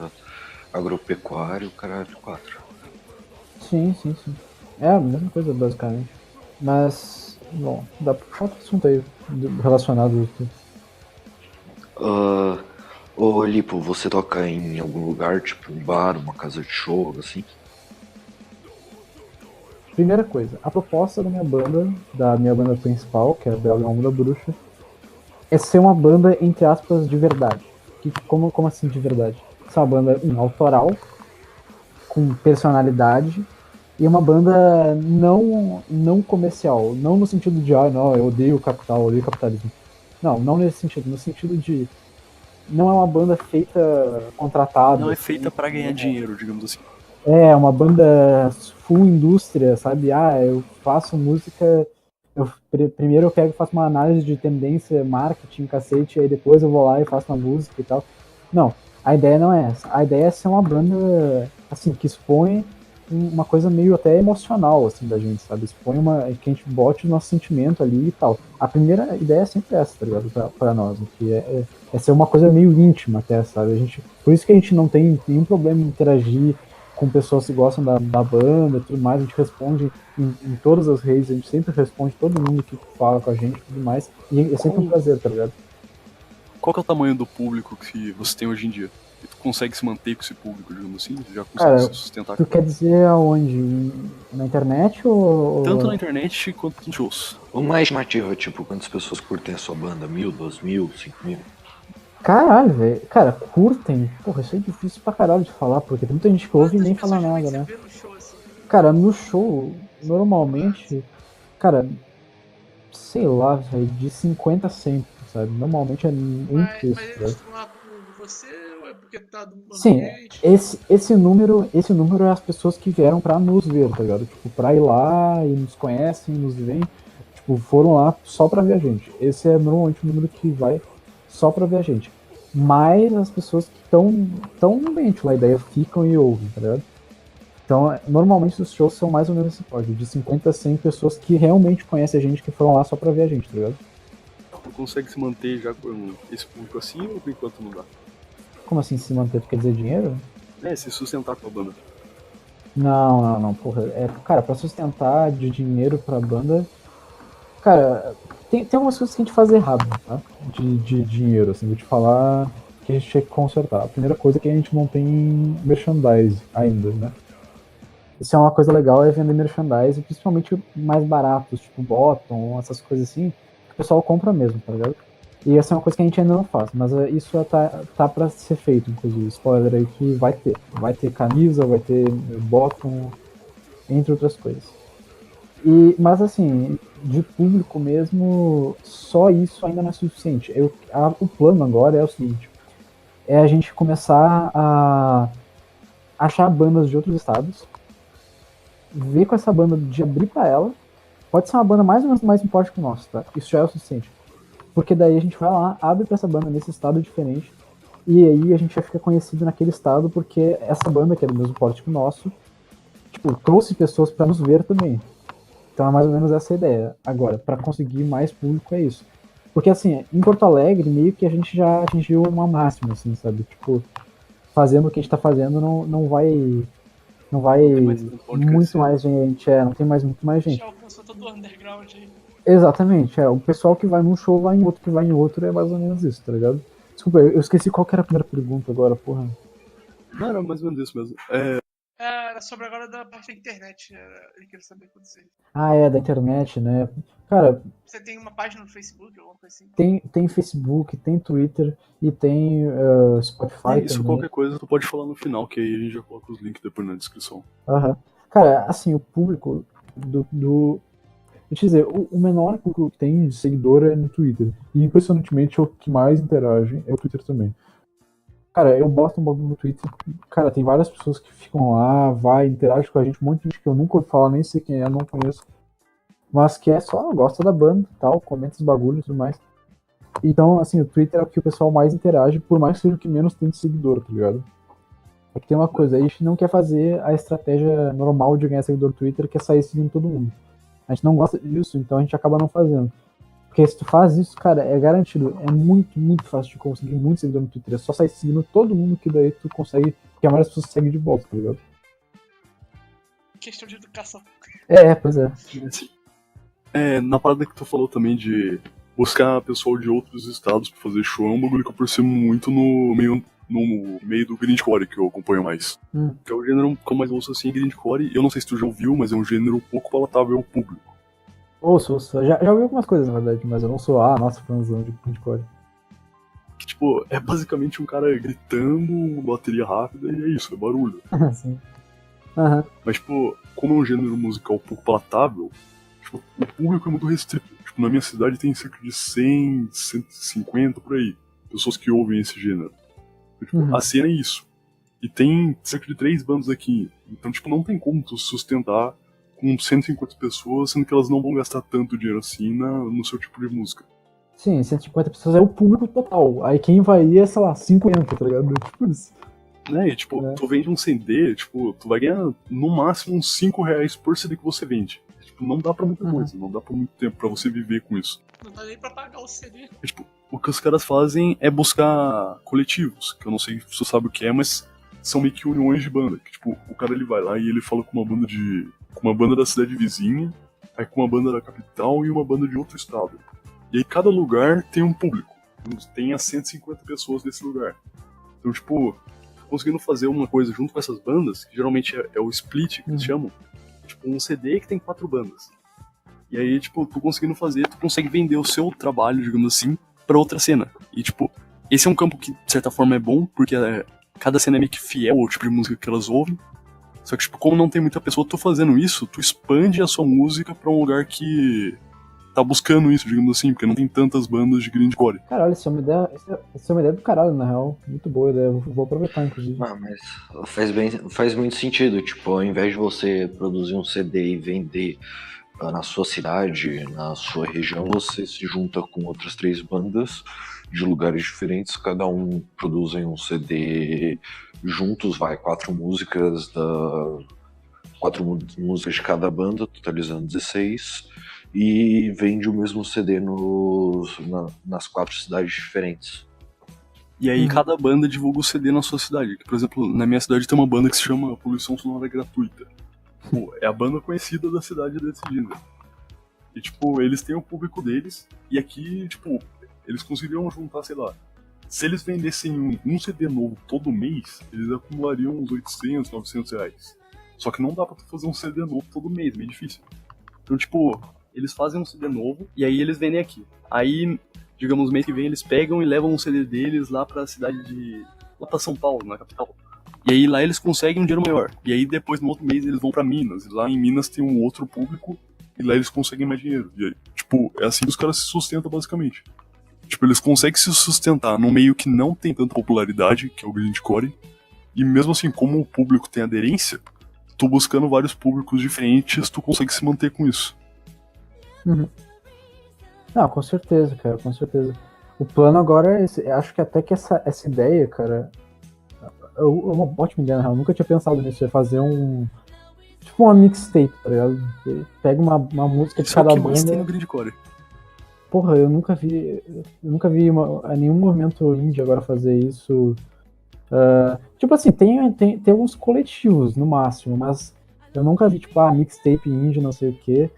agropecuário, caralho, 4. Sim. É a mesma coisa, basicamente. Mas, bom, dá pra puxar outro assunto aí relacionado aqui. Ô Lipo, você toca em algum lugar, tipo um bar, uma casa de show, assim? Primeira coisa, a proposta da minha banda principal, que é a Bela Alma da Bruxa, é ser uma banda, entre aspas, de verdade. Como assim de verdade? Ser uma banda autoral, com personalidade, e uma banda não comercial. Não no sentido de, não, eu odeio o capital, eu odeio o capitalismo. Não nesse sentido. No sentido de, não é uma banda feita, contratada. Não é feita pra ganhar dinheiro, digamos assim. É, uma banda full indústria, sabe? Eu faço música. Primeiro eu pego e faço uma análise de tendência, marketing, cacete, aí depois eu vou lá e faço uma música e tal. Não, a ideia não é essa. A ideia é ser uma banda, assim, que expõe uma coisa meio até emocional, assim, da gente, sabe? Expõe que a gente bote o nosso sentimento ali e tal. A primeira ideia é sempre essa, tá ligado? Pra nós, que é ser uma coisa meio íntima até, sabe? Por isso que a gente não tem nenhum problema em interagir com pessoas que gostam da banda e tudo mais, a gente responde em todas as redes, a gente sempre responde todo mundo que fala com a gente e tudo mais, e é sempre um prazer, tá ligado? Qual que é o tamanho do público que você tem hoje em dia? E tu consegue se manter com esse público, digamos assim? Já consegue Cara, se sustentar? Tu quer dizer aonde? Na internet ou... Tanto na internet quanto em shows. O mais chamativo é tipo, quantas pessoas curtem a sua banda? 1.000, 2.000, 5.000? Caralho, velho. Cara, curtem? Porra, isso é difícil pra caralho de falar, porque tem muita gente que ouve e nem fala nada, né? Cara, no show, normalmente, cara, sei lá, velho, de 50 a 100, sabe? Normalmente é entre isso, Mas velho. eles estão lá por você ou é porque tá do Sim, ambiente? esse número é as pessoas que vieram pra nos ver, tá ligado? Tipo, pra ir lá e nos conhecem, nos veem, tipo, foram lá só pra ver a gente. Esse é normalmente o número que vai só pra ver a gente. Mas as pessoas que estão no ambiente lá, a ideia ficam e ouvem, tá ligado? Então, normalmente os shows são mais ou menos esse código, de 50 a 100 pessoas que realmente conhecem a gente, que foram lá só pra ver a gente, tá ligado? Tu consegue se manter já com esse público assim ou por enquanto não dá? Como assim se manter? Tu quer dizer dinheiro? É, se sustentar com a banda. Não, porra. Cara, pra sustentar de dinheiro pra banda. Cara, tem algumas coisas que a gente faz errado, tá? De dinheiro, assim, vou te falar que a gente tinha que consertar. A primeira coisa é que a gente não tem merchandise ainda, né? Isso é uma coisa legal, é vender merchandise, principalmente mais baratos, tipo bottom, essas coisas assim, que o pessoal compra mesmo, tá ligado? E essa é uma coisa que a gente ainda não faz, mas isso tá pra ser feito, inclusive. Spoiler aí que vai ter. Vai ter camisa, vai ter bottom, entre outras coisas. Mas assim, de público mesmo, só isso ainda não é suficiente. O plano agora é o seguinte: é a gente começar a achar bandas de outros estados, ver com essa banda de abrir pra ela. Pode ser uma banda mais ou menos mais forte que o nosso, tá? Isso já é o suficiente. Porque daí a gente vai lá, abre pra essa banda nesse estado diferente, e aí a gente já fica conhecido naquele estado, porque essa banda, que é do mesmo porte que o nosso, tipo, trouxe pessoas pra nos ver também. Então é mais ou menos essa a ideia. Agora, pra conseguir mais público é isso. Porque assim, em Porto Alegre, meio que a gente já atingiu uma máxima, assim, sabe? Tipo, fazendo o que a gente tá fazendo não vai muito mais gente, não tem mais muito mais gente. Já alcançou todo o underground aí. Exatamente, o pessoal que vai num show vai em outro, que vai em outro, é mais ou menos isso, tá ligado? Desculpa, eu esqueci qual que era a primeira pergunta agora, porra. Não, era mais ou menos isso mesmo. Era sobre agora da parte da internet. Ele queria saber o que você. Da internet, né? Cara, você tem uma página no Facebook, alguma coisa assim? Tem Facebook, tem Twitter e tem Spotify isso, também. qualquer coisa tu pode falar no final, que aí a gente já coloca os links depois na descrição. Cara, assim, o público do deixa eu dizer, o menor público que tem de seguidor é no Twitter. E impressionantemente o que mais interage é o Twitter também. Cara, eu boto um bagulho no Twitter. Cara, tem várias pessoas que ficam lá, interagem com a gente, um monte de gente que eu nunca ouvi falar, nem sei quem é, não conheço. Mas que gosta da banda e tal, comenta os bagulhos e tudo mais. Então, assim, o Twitter é o que o pessoal mais interage, por mais que seja o que menos tem de seguidor, tá ligado? É que tem uma coisa, a gente não quer fazer a estratégia normal de ganhar seguidor no Twitter, que é sair seguindo todo mundo. A gente não gosta disso, então a gente acaba não fazendo. Porque se tu faz isso, cara, é garantido. É muito, muito fácil de conseguir muito seguidor no Twitter. É só sair seguindo todo mundo que daí tu consegue, que a maioria das pessoas segue de volta, tá ligado? Questão de educação. Pois é. Na parada que tu falou também de buscar pessoal de outros estados pra fazer show, é um bagulho que eu percebo muito no meio do grindcore que eu acompanho mais. Que é o gênero que eu mais ouço assim, grindcore. Eu não sei se tu já ouviu, mas é um gênero pouco palatável ao público. Ouço. Já ouvi algumas coisas, na verdade, mas eu não sou, nossa, fãzão de grindcore. Que, tipo, é basicamente um cara gritando, bateria rápida, e é isso, é barulho. Sim. Aham. Mas, tipo, como é um gênero musical pouco palatável, tipo, o público é muito restrito. Tipo, na minha cidade tem cerca de 100, 150, por aí, pessoas que ouvem esse gênero. Então, tipo, a cena é isso. E tem cerca de 3 bandas aqui. Então, tipo, não tem como tu sustentar com 150 pessoas, sendo que elas não vão gastar tanto dinheiro assim no seu tipo de música. Sim, 150 pessoas é o público total. Aí quem vai ir é, sei lá, 50, tá ligado? Tipo isso. Né? E, tipo, tu vende um CD, tipo, tu vai ganhar no máximo uns 5 reais por CD que você vende. Tipo, não dá pra muita coisa, não dá pra muito tempo pra você viver com isso. Não dá nem pra pagar o CD. É, tipo, o que os caras fazem é buscar coletivos, que eu não sei se você sabe o que é, mas são meio que uniões de banda. Que, tipo, o cara ele vai lá e ele fala com uma banda da cidade vizinha, aí com uma banda da capital e uma banda de outro estado. E aí cada lugar tem um público. Tem as 150 pessoas desse lugar. Então, tipo, conseguindo fazer uma coisa junto com essas bandas, que geralmente é o split, que eles chamam, tipo, um CD que tem 4 bandas. E aí, tipo, tu conseguindo fazer, tu consegue vender o seu trabalho, digamos assim, pra outra cena. E, tipo, esse é um campo que, de certa forma, é bom, porque cada cena é meio que fiel ao tipo de música que elas ouvem. Só que, tipo, como não tem muita pessoa, tu fazendo isso, tu expande a sua música pra um lugar que tá buscando isso, digamos assim, porque não tem tantas bandas de grindcore. Caralho, isso é uma ideia do caralho, na real. Muito boa ideia, eu vou aproveitar, inclusive. Mas faz muito sentido, tipo, ao invés de você produzir um CD e vender na sua cidade, na sua região, você se junta com outras 3 bandas de lugares diferentes, cada um produzem um CD juntos, 4 músicas de cada banda, totalizando 16, e vende o mesmo CD nas 4 cidades diferentes. E aí cada banda divulga o CD na sua cidade. Que, por exemplo, na minha cidade tem uma banda que se chama Poluição Sonora Gratuita. Pô, é a banda conhecida da cidade desse gênero. E, tipo, eles têm o público deles, e aqui, tipo, eles conseguiriam juntar, sei lá, se eles vendessem um CD novo todo mês, eles acumulariam uns 800, 900 reais. Só que não dá pra tu fazer um CD novo todo mês, meio difícil. Então, tipo, eles fazem um CD novo, e aí eles vendem aqui. Aí, digamos, mês que vem eles pegam e levam um CD deles lá pra cidade lá pra São Paulo, na capital. E aí lá eles conseguem um dinheiro maior. E aí depois, no outro mês, eles vão pra Minas. E lá em Minas tem um outro público, e lá eles conseguem mais dinheiro. E aí, tipo, é assim que os caras se sustentam, basicamente. Tipo, eles conseguem se sustentar num meio que não tem tanta popularidade, que é o grindcore. E mesmo assim, como o público tem aderência, tu buscando vários públicos diferentes, tu consegue se manter com isso. Não, com certeza, cara, com certeza. O plano agora é esse. Acho que até que essa ideia, cara, é uma ótima ideia, na real. Eu nunca tinha pensado nisso. É fazer tipo uma mixtape, tá ligado? Você pega uma música de Isso é cada o que mais banda. tem no grindcore. Porra, eu nunca vi nenhum movimento indie agora fazer isso. Tipo assim, tem alguns coletivos no máximo, mas eu nunca vi, tipo, mixtape indie, não sei o que,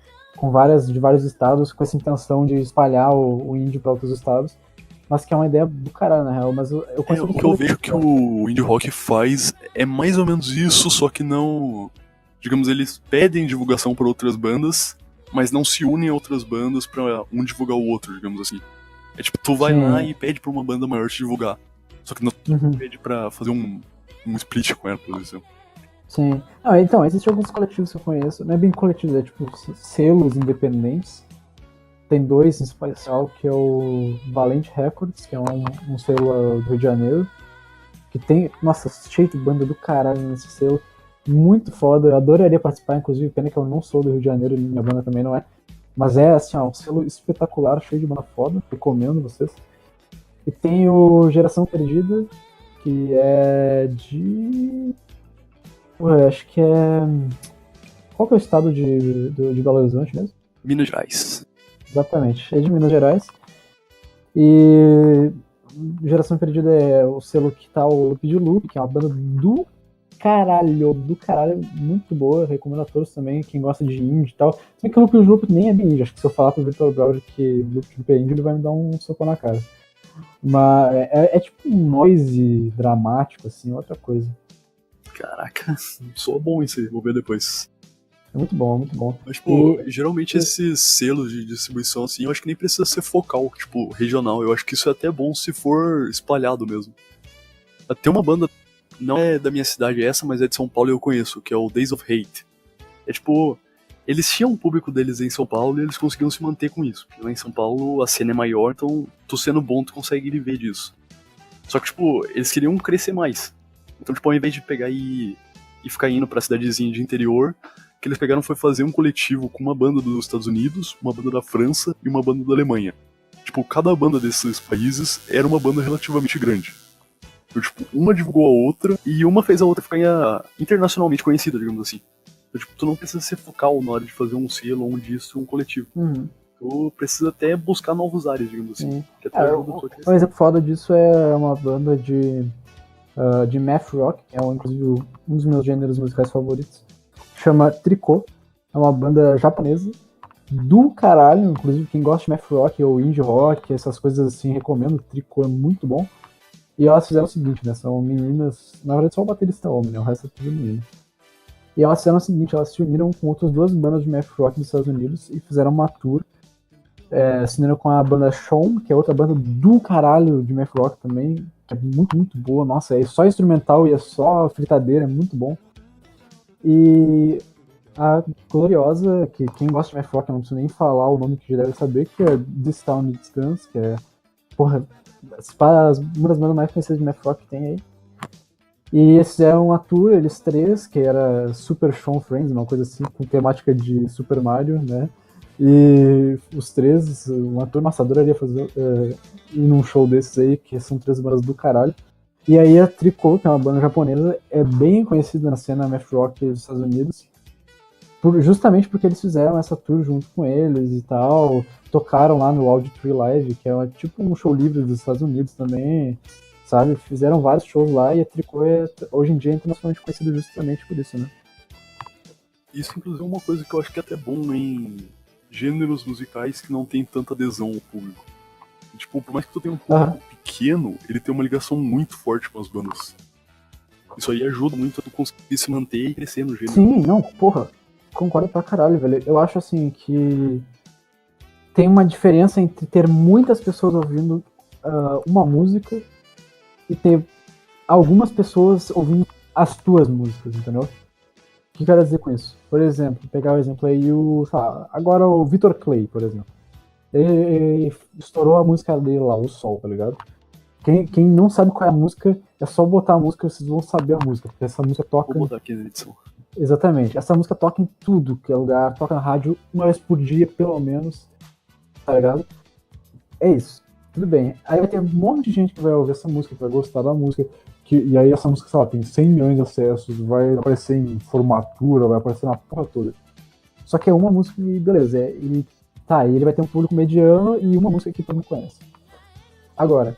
de vários estados, com essa intenção de espalhar o indie pra outros estados. Mas que é uma ideia do caralho, na real. Mas eu consigo. O que eu vejo que o indie rock faz é mais ou menos isso, só que não. Digamos, eles pedem divulgação para outras bandas, mas não se unem a outras bandas pra um divulgar o outro, digamos assim. É tipo, tu vai lá e pede pra uma banda maior te divulgar. Só que não pede pra fazer um split com ela, por exemplo. Sim. Então, existem alguns coletivos que eu conheço. Não é bem coletivos, é tipo selos independentes. Tem 2 em especial, que é o Valente Records, que é um selo do Rio de Janeiro. Que tem, nossa, cheio de banda do caralho nesse selo. Muito foda, eu adoraria participar, inclusive, pena que eu não sou do Rio de Janeiro e minha banda também não é. Mas é, assim, um selo espetacular, cheio de banda foda, recomendo vocês. E tem o Geração Perdida, que é de... acho que é... Qual que é o estado de Belo Horizonte mesmo? Minas Gerais. Exatamente, é de Minas Gerais. E Geração Perdida é o selo que tá o Loop de Loop, que é uma banda do caralho, muito boa, recomendo a todos também, quem gosta de indie e tal. Se bem que o Loop de Loop nem é bem indie, acho que se eu falar pro Victor Brauer que o Loop de Loop é indie, ele vai me dar um soco na cara. Mas é tipo um noise dramático, assim, outra coisa. Caraca, soa bom isso aí, vou ver depois. É muito bom, é muito bom. Mas, tipo, geralmente esses selos de distribuição, assim, eu acho que nem precisa ser focal, tipo, regional. Eu acho que isso é até bom se for espalhado mesmo. Tem uma banda, não é da minha cidade essa, mas é de São Paulo e eu conheço, que é o Days of Hate. É tipo, eles tinham um público deles em São Paulo e eles conseguiram se manter com isso. Porque lá em São Paulo a cena é maior, então tu sendo bom tu consegue viver disso. Só que, tipo, eles queriam crescer mais. Então, tipo, ao invés de pegar e ficar indo pra cidadezinha de interior, o que eles pegaram foi fazer um coletivo com uma banda dos Estados Unidos, uma banda da França e uma banda da Alemanha. Tipo, cada banda desses países era uma banda relativamente grande. Então, tipo, uma divulgou a outra e uma fez a outra ficar internacionalmente conhecida, digamos assim. Então, tipo, tu não precisa ser focal na hora de fazer um selo ou um disco, um coletivo. Tu precisa até buscar novos áreas, digamos assim. Que até ajuda a tua Um exemplo foda disso é uma banda de math rock, que é inclusive um dos meus gêneros musicais favoritos. Chama Tricô. É uma banda japonesa do caralho, inclusive quem gosta de math rock ou indie rock, essas coisas assim, recomendo. Tricô é muito bom. E elas fizeram o seguinte, né? São meninas, na verdade só o baterista é homem, né? O resto é tudo menino. E elas fizeram o seguinte, elas se uniram com outras duas bandas de math rock dos Estados Unidos e fizeram uma tour. Se uniram com a banda Shawn, que é outra banda do caralho de math rock também, que é muito, muito boa. Nossa, é só instrumental e é só fritadeira, é muito bom. E a Gloriosa, que quem gosta de math rock, eu não preciso nem falar o nome que já deve saber, que é This Town Needs Guns, que é, porra, uma das bandas mais conhecidas de math rock que tem aí. E eles fizeram uma tour, eles três, que era Super Shawn Friends, uma coisa assim, com temática de Super Mario, né? E os três, uma turma, nossa, adoraria fazer ir num show desses aí, que são três bandas do caralho. E aí a Tricô, que é uma banda japonesa, é bem conhecida na cena math rock dos Estados Unidos, justamente porque eles fizeram essa tour junto com eles e tal, tocaram lá no Auditory Live, que é tipo um show livre dos Estados Unidos também, sabe? Fizeram vários shows lá e a Tricô hoje em dia é internacionalmente conhecida justamente por isso, né? Isso, inclusive, é uma coisa que eu acho que é até bom em gêneros musicais que não tem tanta adesão ao público. Tipo, por mais que tu tenha um público pequeno, ele tem uma ligação muito forte com as bandas. Isso aí ajuda muito a tu conseguir se manter e crescer no gênero. Sim, não, porra, concordo pra caralho, velho. Eu acho assim que tem uma diferença entre ter muitas pessoas ouvindo uma música e ter algumas pessoas ouvindo as tuas músicas, entendeu? O que eu quero dizer com isso? Por exemplo, pegar o exemplo aí, agora o Vitor Clay, por exemplo. Ele estourou a música dele lá, O Sol, tá ligado? Quem não sabe qual é a música, é só botar a música e vocês vão saber a música, porque essa música toca... Vou botar aqui na edição. Exatamente. Essa música toca em tudo que é lugar, toca na rádio uma vez por dia, pelo menos, tá ligado? É isso. Tudo bem. Aí vai ter um monte de gente que vai ouvir essa música, que vai gostar da música, e aí essa música, sei lá, tem 100 milhões de acessos, vai aparecer em formatura, vai aparecer na porra toda. Só que é uma música e beleza, ele vai ter um público mediano e uma música que todo mundo conhece. Agora,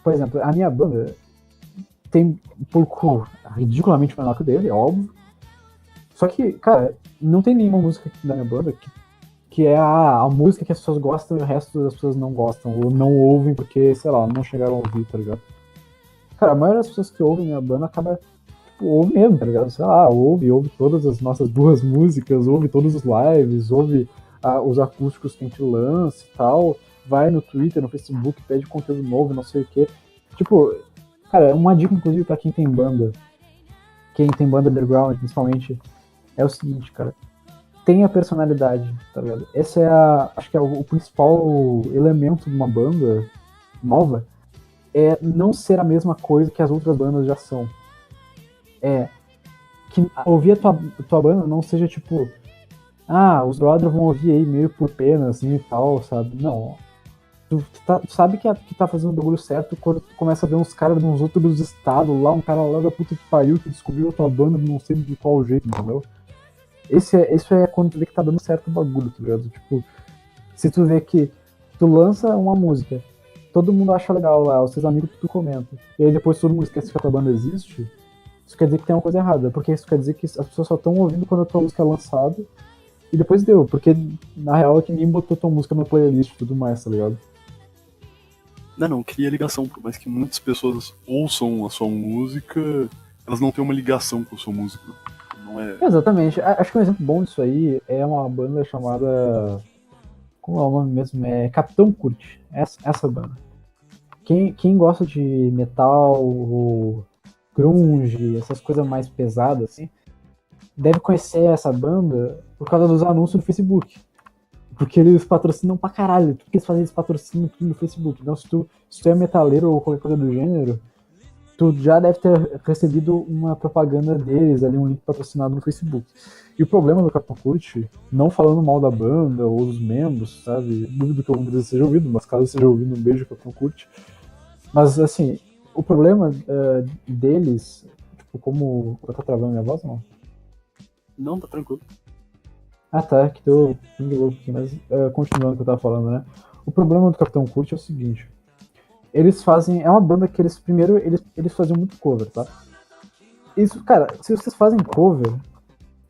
por exemplo, a minha banda tem um público ridiculamente menor que o dele, é óbvio. Só que, cara, não tem nenhuma música da minha banda que é a música que as pessoas gostam e o resto das pessoas não gostam, ou não ouvem porque, sei lá, não chegaram a ouvir, tá ligado? Cara, a maioria das pessoas que ouvem minha banda acaba, tipo, ouve mesmo, tá ligado? Sei lá, ouve todas as nossas duas músicas, ouve todos os lives, ouve os acústicos que a gente lança e tal, vai no Twitter, no Facebook, pede conteúdo novo, não sei o quê. Tipo, cara, uma dica, inclusive, pra quem tem banda underground, principalmente, é o seguinte, cara. Tenha personalidade, tá ligado? Esse acho que é o principal elemento de uma banda nova, é não ser a mesma coisa que as outras bandas já são. Que ouvir a tua banda não seja tipo, os brothers vão ouvir aí meio por pena, assim, e tal, sabe? Não. Tu sabe que tá fazendo o bagulho certo quando tu começa a ver uns caras de uns outros estados lá, um cara lá da puta que pariu que descobriu a tua banda não sei de qual jeito, entendeu? Isso é quando tu vê que tá dando certo o bagulho, tá ligado? Tipo, se tu vê que tu lança uma música, todo mundo acha legal lá, os seus amigos tu comenta, e aí depois todo mundo esquece que a tua banda existe, isso quer dizer que tem uma coisa errada, porque isso quer dizer que as pessoas só estão ouvindo quando a tua música é lançada, e depois deu, porque na real é que ninguém botou tua música na playlist e tudo mais, tá ligado? Não, cria ligação, por mais que muitas pessoas ouçam a sua música, elas não têm uma ligação com a sua música. não é... Exatamente. Acho que um exemplo bom disso aí é uma banda chamada... Como é o nome mesmo? É Capitão Kurt. Essa banda. Quem gosta de metal, ou grunge, essas coisas mais pesadas, assim, deve conhecer essa banda por causa dos anúncios do Facebook. Porque eles patrocinam pra caralho. Tudo que eles fazem, eles patrocinam tudo no Facebook. Então, se tu é metaleiro ou qualquer coisa do gênero, tu já deve ter recebido uma propaganda deles ali, um link patrocinado no Facebook. E o problema do Capitão Kurt, não falando mal da banda ou dos membros, sabe? Duvido que algum deles seja ouvido, mas caso seja ouvido, um beijo, Capitão Kurt. Mas, assim, o problema deles, tipo, como... Eu tô travando minha voz, não? Não, tá tranquilo. Ah, tá, que deu ping louco aqui, mas continuando o que eu tava falando, né? O problema do Capitão Kurt é o seguinte. Eles fazem... É uma banda que eles, primeiro, eles faziam muito cover, tá? Isso, cara, se vocês fazem cover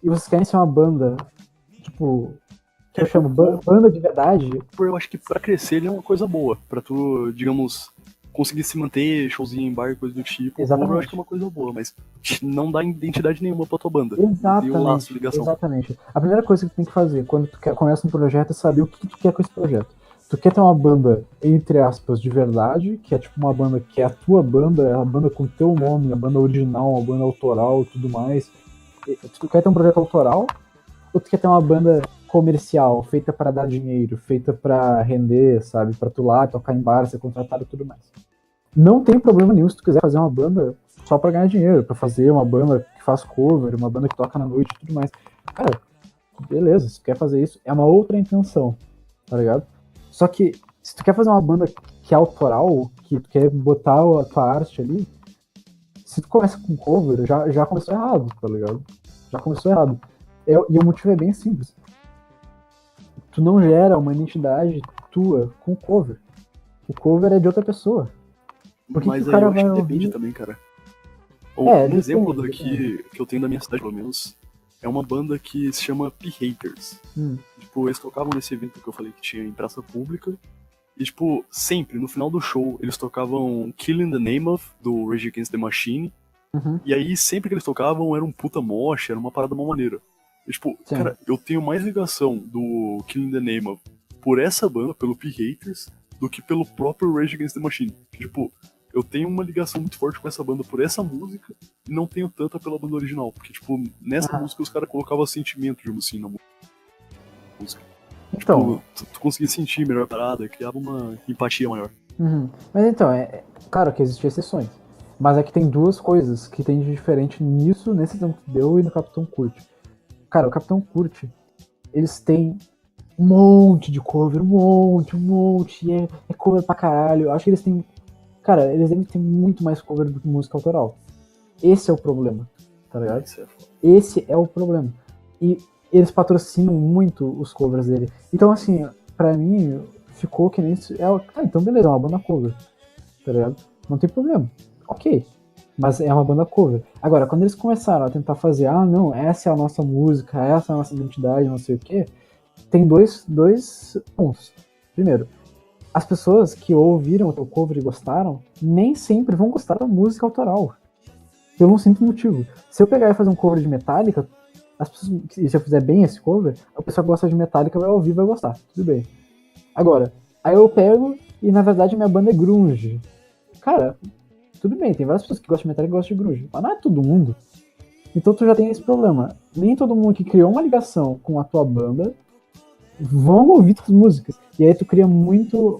e vocês querem ser uma banda, tipo... Que eu chamo banda de verdade... Eu acho que pra crescer ele é uma coisa boa. Pra tu, digamos, conseguir se manter, showzinho em bar e coisa do tipo. Exatamente. Eu acho que é uma coisa boa, mas não dá identidade nenhuma pra tua banda. Não tem um laço de ligação. Exatamente. A primeira coisa que tu tem que fazer quando tu começa um projeto é saber o que tu quer com esse projeto. Tu quer ter uma banda, entre aspas, de verdade, que é tipo uma banda que é a tua banda, é a banda com teu nome, a banda original, a banda autoral e tudo mais. Tu quer ter um projeto autoral? Ou tu quer ter uma banda comercial, feita para dar dinheiro, feita para render, sabe? Pra tu lá, tocar em bar, ser contratado e tudo mais. Não tem problema nenhum se tu quiser fazer uma banda só pra ganhar dinheiro, pra fazer uma banda que faz cover, uma banda que toca na noite e tudo mais. Cara, beleza, se tu quer fazer isso, é uma outra intenção, tá ligado? Só que, se tu quer fazer uma banda que é autoral, que tu quer botar a tua arte ali, se tu começa com cover, já começou errado, tá ligado? Já começou errado. E o motivo é bem simples. Tu não gera uma identidade tua com cover. O cover é de outra pessoa. Mas aí eu acho que depende também, cara. Um exemplo daqui que eu tenho da minha cidade, pelo menos, é uma banda que se chama P-Haters. Tipo, eles tocavam nesse evento que eu falei que tinha em praça pública. E, tipo, sempre, no final do show, eles tocavam Killing the Name of, do Rage Against the Machine. E aí, sempre que eles tocavam, era um puta mosh, era uma parada uma maneira. E, tipo, sim, cara, eu tenho mais ligação do Killing the Name of por essa banda, pelo P-Haters, do que pelo próprio Rage Against the Machine. Tipo, eu tenho uma ligação muito forte com essa banda por essa música e não tenho tanta pela banda original. Porque, tipo, nessa música os caras colocavam sentimento, digamos assim, na música. Então, tipo, tu conseguia sentir melhor a parada, criava uma empatia maior. Mas então, claro que existem exceções. Mas é que tem duas coisas que tem de diferente nisso, nesse exemplo que deu e no Capitão Kurt. Cara, o Capitão Kurt, eles têm um monte de cover, um monte, e é cover pra caralho. Eu acho que eles têm... Cara, eles devem ter muito mais cover do que música autoral. Esse é o problema, tá ligado? Esse é o problema. E eles patrocinam muito os covers dele. Então, assim, pra mim, ficou que nem... então beleza, é uma banda cover, tá ligado? Não tem problema. Ok. Mas é uma banda cover. Agora, quando eles começaram a tentar fazer, não, essa é a nossa música, essa é a nossa identidade, não sei o quê, tem dois pontos. Primeiro, as pessoas que ouviram o teu cover e gostaram, nem sempre vão gostar da música autoral. Pelo um simples motivo. Se eu pegar e fazer um cover de Metallica, as pessoas, se eu fizer bem esse cover, a pessoa que gosta de Metallica vai ouvir e vai gostar. Tudo bem. Agora, aí eu pego e na verdade minha banda é grunge. Cara, tudo bem, tem várias pessoas que gostam de Metallica e gostam de grunge, mas não é todo mundo. Então tu já tem esse problema. Nem todo mundo que criou uma ligação com a tua banda vão ouvir tuas músicas. E aí tu cria muito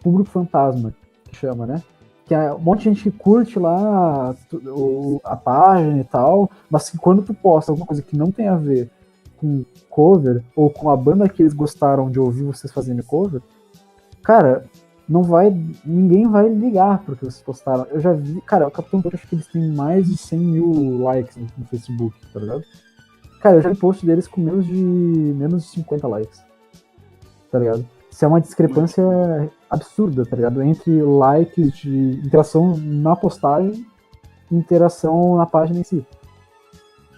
público fantasma, que chama, né? Que é um monte de gente que curte lá a página e tal, mas que quando tu posta alguma coisa que não tem a ver com cover, ou com a banda que eles gostaram de ouvir vocês fazendo cover, cara, ninguém vai ligar pro que vocês postaram. Eu já vi, cara, o Capitão Kurt, acho que eles têm mais de 100 mil likes no Facebook, tá ligado? Cara, eu já vi post deles com menos de 50 likes, tá ligado? Isso é uma discrepância absurda, tá ligado? Entre likes de interação na postagem e interação na página em si.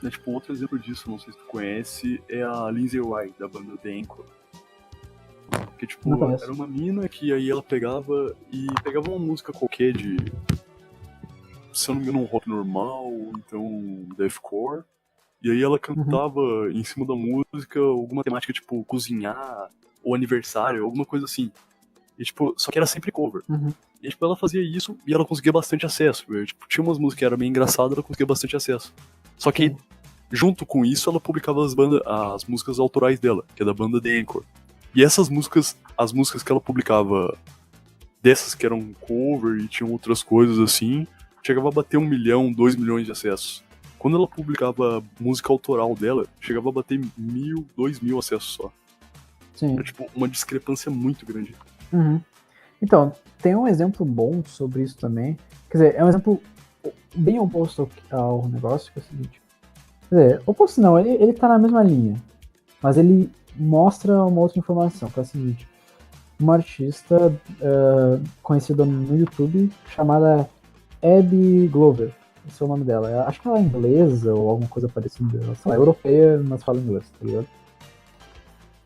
Tipo, outro exemplo disso, não sei se tu conhece, é a Lindsay Wright, da banda The Anchor. Que, tipo, era uma mina que aí ela pegava uma música qualquer de, se eu não me engano, um rock normal, ou então deathcore. E aí ela cantava em cima da música alguma temática, tipo, cozinhar, ou aniversário, alguma coisa assim. E, tipo, só que era sempre cover. E, tipo, ela fazia isso e ela conseguia bastante acesso. Tipo, tinha umas músicas que eram bem engraçadas, ela conseguia bastante acesso. Só que, junto com isso, ela publicava as músicas autorais dela, que é da banda The Anchor. E essas músicas, as músicas que ela publicava, dessas que eram cover e tinham outras coisas assim, chegava a bater 1 milhão, 2 milhões de acessos. Quando ela publicava música autoral dela, chegava a bater 1.000, 2.000 acessos só. Sim. Era, tipo, uma discrepância muito grande. Então, tem um exemplo bom sobre isso também. Quer dizer, é um exemplo bem oposto ao negócio, que é o seguinte. Quer dizer, oposto não, ele tá na mesma linha. Mas ele mostra uma outra informação, que é o seguinte. Uma artista conhecida no YouTube, chamada Abby Glover. Esse é o nome dela. Acho que ela é inglesa ou alguma coisa parecida. Ela é europeia, mas fala inglês, tá ligado?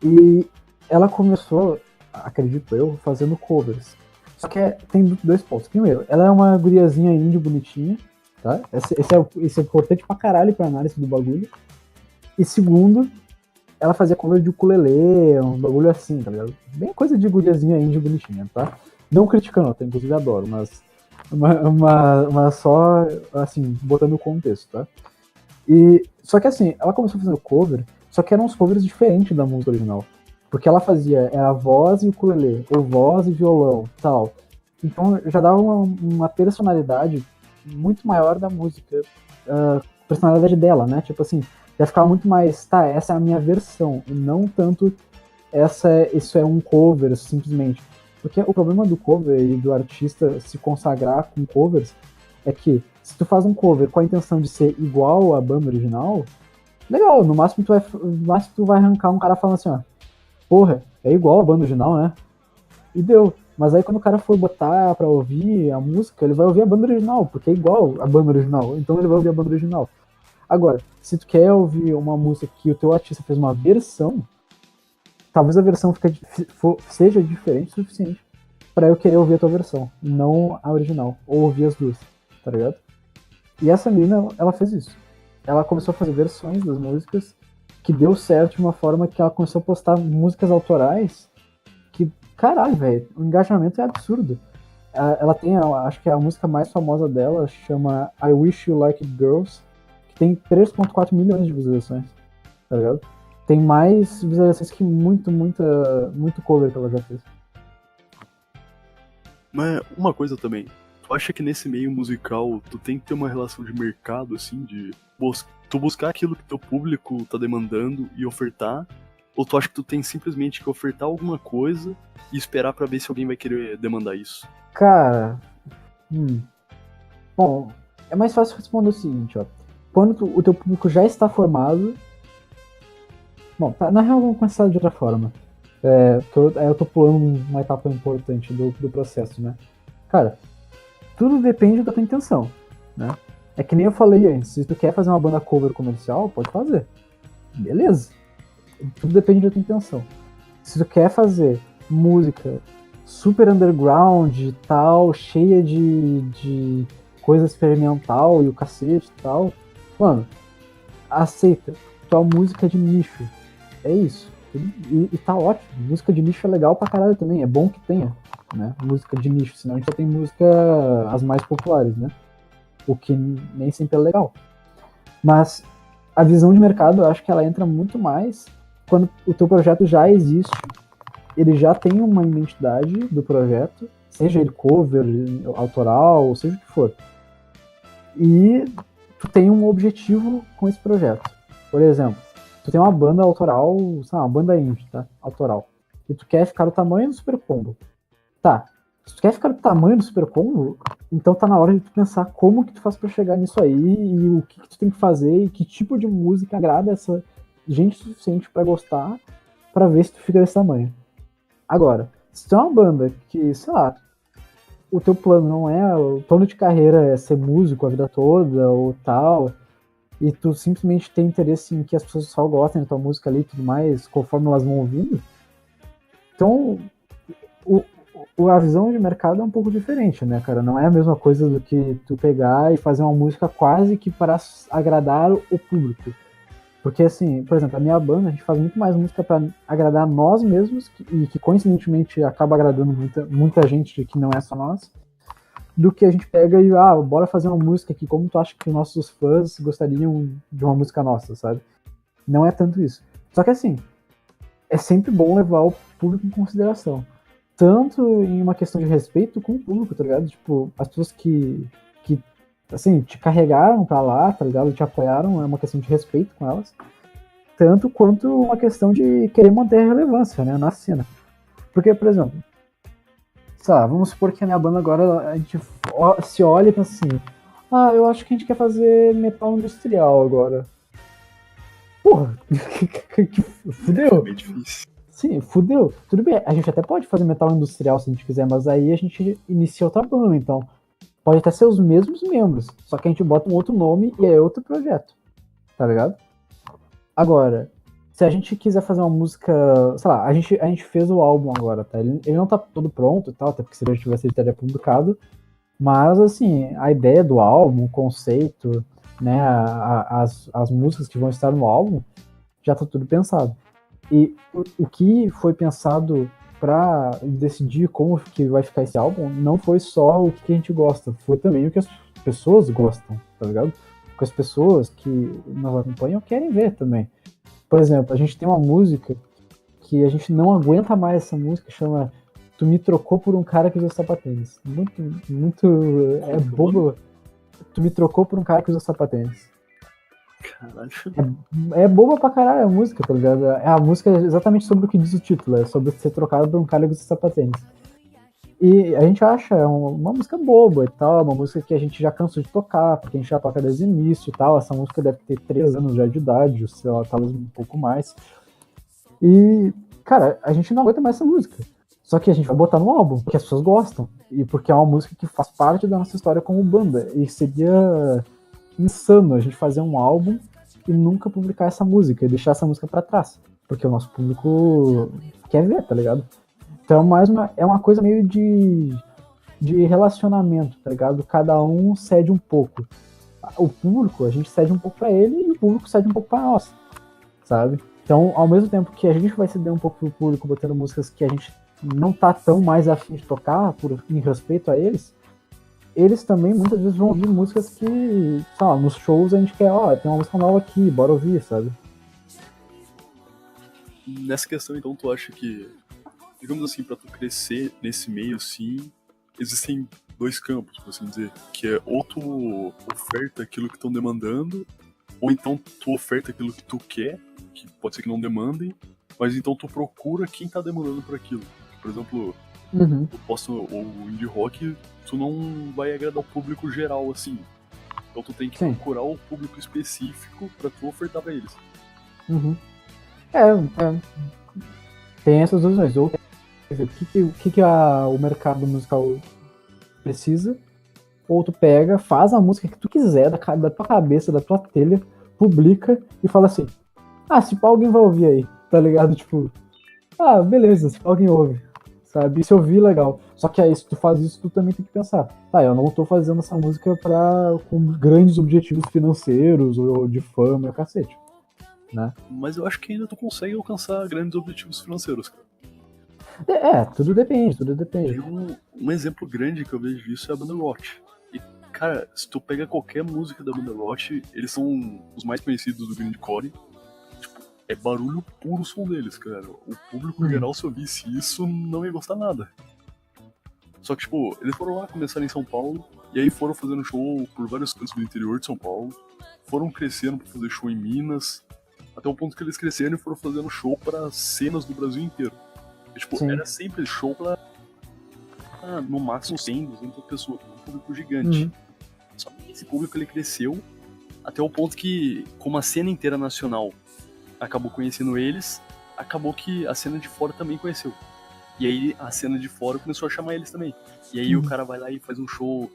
E ela começou, acredito eu, fazendo covers. Só que tem 2 pontos. Primeiro, ela é uma guriazinha indie bonitinha, tá? Esse é importante pra caralho pra análise do bagulho. E segundo, ela fazia cover de ukulele, um bagulho assim, tá ligado? Bem coisa de guriazinha indie bonitinha, tá? Não criticando, eu inclusive adoro, mas só, assim, botando o contexto, tá? E, só que assim, ela começou fazendo cover, só que eram uns covers diferentes da música original. Porque ela fazia era voz e ukulele, ou voz e violão, tal. Então já dava uma personalidade muito maior da música, personalidade dela, né? Tipo assim, já ficava muito mais, tá, essa é a minha versão, e não tanto isso é um cover, simplesmente. Porque o problema do cover e do artista se consagrar com covers é que se tu faz um cover com a intenção de ser igual à banda original, legal, no máximo tu vai arrancar um cara falando assim, ó, porra, é igual a banda original, né? E deu. Mas aí quando o cara for botar pra ouvir a música, ele vai ouvir a banda original, porque é igual a banda original, então ele vai ouvir a banda original. Agora, se tu quer ouvir uma música que o teu artista fez uma versão, talvez a versão seja diferente o suficiente pra eu querer ouvir a tua versão, não a original, ou ouvir as duas, tá ligado? E essa menina, ela fez isso. Ela começou a fazer versões das músicas, que deu certo de uma forma que ela começou a postar músicas autorais, que, caralho, velho, o engajamento é absurdo. Ela tem, acho que a música mais famosa dela chama I Wish You Like It Girls, que tem 3.4 milhões de visualizações, tá ligado? Tem mais visualizações que muito cover que ela já fez. Mas uma coisa também, tu acha que nesse meio musical tu tem que ter uma relação de mercado, assim, de tu buscar aquilo que teu público tá demandando e ofertar, ou tu acha que tu tem simplesmente que ofertar alguma coisa e esperar pra ver se alguém vai querer demandar isso? Cara, bom, é mais fácil responder o seguinte, ó. Quando o teu público já está formado, bom, na real vamos começar de outra forma. Eu tô pulando uma etapa importante do processo, né? Cara, tudo depende da tua intenção, né? É que nem eu falei antes, se tu quer fazer uma banda cover comercial, pode fazer. Beleza. Tudo depende da tua intenção. Se tu quer fazer música super underground e tal, cheia de coisa experimental e o cacete e tal, mano, aceita. Tua música é de nicho. É isso. E tá ótimo. Música de nicho é legal pra caralho também. É bom que tenha, né? Música de nicho. Senão a gente só tem música as mais populares, né? O que nem sempre é legal. Mas a visão de mercado, eu acho que ela entra muito mais quando o teu projeto já existe, ele já tem uma identidade do projeto, seja ele cover, autoral, seja o que for. E tu tem um objetivo com esse projeto. Por exemplo, tu tem uma banda autoral, sei lá, uma banda indie, tá? Autoral. E tu quer ficar do tamanho do Super Combo. Tá. Se tu quer ficar do tamanho do Super Combo, então tá na hora de tu pensar como que tu faz pra chegar nisso aí e o que tu tem que fazer e que tipo de música agrada essa gente suficiente pra gostar pra ver se tu fica desse tamanho. Agora, se tu é uma banda que, sei lá, o teu plano não é, o plano de carreira é ser músico a vida toda ou tal, e tu simplesmente tem interesse em que as pessoas só gostem da tua música ali e tudo mais, conforme elas vão ouvindo, então a visão de mercado é um pouco diferente, né, cara? Não é a mesma coisa do que tu pegar e fazer uma música quase que para agradar o público. Porque, assim, por exemplo, a minha banda, a gente faz muito mais música para agradar nós mesmos, e que coincidentemente acaba agradando muita gente que não é só nós, do que a gente pega e, bora fazer uma música aqui, como tu acha que nossos fãs gostariam de uma música nossa, sabe? Não é tanto isso. Só que, assim, é sempre bom levar o público em consideração. Tanto em uma questão de respeito com o público, tá ligado? Tipo, as pessoas que assim, te carregaram pra lá, tá ligado? Te apoiaram, é uma questão de respeito com elas. Tanto quanto uma questão de querer manter a relevância, né, na cena. Porque, por exemplo, sei lá, vamos supor que a minha banda agora, a gente se olha e pensa assim, eu acho que a gente quer fazer metal industrial agora. Porra, fudeu. É difícil. Sim, fudeu. Tudo bem, a gente até pode fazer metal industrial se a gente quiser, mas aí a gente inicia outra banda, então pode até ser os mesmos membros, só que a gente bota um outro nome e é outro projeto, tá ligado? Agora, se a gente quiser fazer uma música, sei lá, a gente fez o álbum agora, tá? Ele não tá todo pronto e tal, até porque se ele tivesse, ele estaria publicado, mas, assim, a ideia do álbum, o conceito, né, as músicas que vão estar no álbum, já tá tudo pensado. E o que foi pensado pra decidir como que vai ficar esse álbum não foi só o que a gente gosta, foi também o que as pessoas gostam, tá ligado? O que as pessoas que nos acompanham querem ver também. Por exemplo, a gente tem uma música que a gente não aguenta mais essa música, chama Tu Me Trocou por um Cara que Usa Sapatênis. Muito é bobo. Tu me trocou por um cara que usa sapatênis. Caralho. É boba pra caralho a música, tá ligado? A música é exatamente sobre o que diz o título, é sobre ser trocado por um cara que usa sapatênis. E a gente acha uma música boba e tal, uma música que a gente já cansou de tocar, porque a gente já toca desde o início e tal. Essa música deve ter 3 anos já de idade, ou sei lá, talvez um pouco mais. E, cara, a gente não aguenta mais essa música. Só que a gente vai botar no álbum, porque as pessoas gostam. E porque é uma música que faz parte da nossa história como banda. E seria insano a gente fazer um álbum e nunca publicar essa música e deixar essa música pra trás. Porque o nosso público quer ver, tá ligado? Então é uma coisa meio de relacionamento, tá ligado? Cada um cede um pouco. O público, a gente cede um pouco pra ele e o público cede um pouco pra nós, sabe? Então, ao mesmo tempo que a gente vai ceder um pouco pro público botando músicas que a gente não tá tão mais afim de tocar, em respeito a eles, eles também muitas vezes vão ouvir músicas que, sei lá, nos shows a gente quer, tem uma música nova aqui, bora ouvir, sabe? Nessa questão, então, tu acha que, digamos assim, pra tu crescer nesse meio, assim, existem 2 campos, por assim dizer, que é ou tu oferta aquilo que estão demandando, ou então tu oferta aquilo que tu quer, que pode ser que não demandem, mas então tu procura quem tá demandando por aquilo. Por exemplo, tu posta o indie rock, tu não vai agradar o público geral, assim. Então tu tem que procurar o público específico pra tu ofertar pra eles. Tem essas duas opções. Ou o que o mercado musical precisa, ou tu pega, faz a música que tu quiser, da tua cabeça, da tua telha, publica e fala assim, se alguém vai ouvir aí, tá ligado? Tipo, beleza, se alguém ouve, sabe? E se ouvir, legal. Só que aí, se tu faz isso, tu também tem que pensar, eu não tô fazendo essa música com grandes objetivos financeiros ou de fama e cacete, né? Mas eu acho que ainda tu consegue alcançar grandes objetivos financeiros, cara. Tudo depende. Tem um exemplo grande que eu vejo disso é a banda Rot. E, cara, se tu pega qualquer música da banda Rot, eles são os mais conhecidos do grindcore. Tipo, é barulho puro o som deles, cara. O público geral, se ouvisse isso, não ia gostar nada. Só que, tipo, eles foram lá, começaram em São Paulo, e aí foram fazendo show por vários cantos do interior de São Paulo. Foram crescendo pra fazer show em Minas, até o ponto que eles cresceram e foram fazendo show pra cenas do Brasil inteiro. E, tipo, era sempre show pra no máximo 100, 200 pessoas, um público gigante. Só que esse público ele cresceu até o ponto que, como a cena inteira nacional acabou conhecendo eles, acabou que a cena de fora também conheceu. E aí a cena de fora começou a chamar eles também. E aí o cara vai lá e faz um show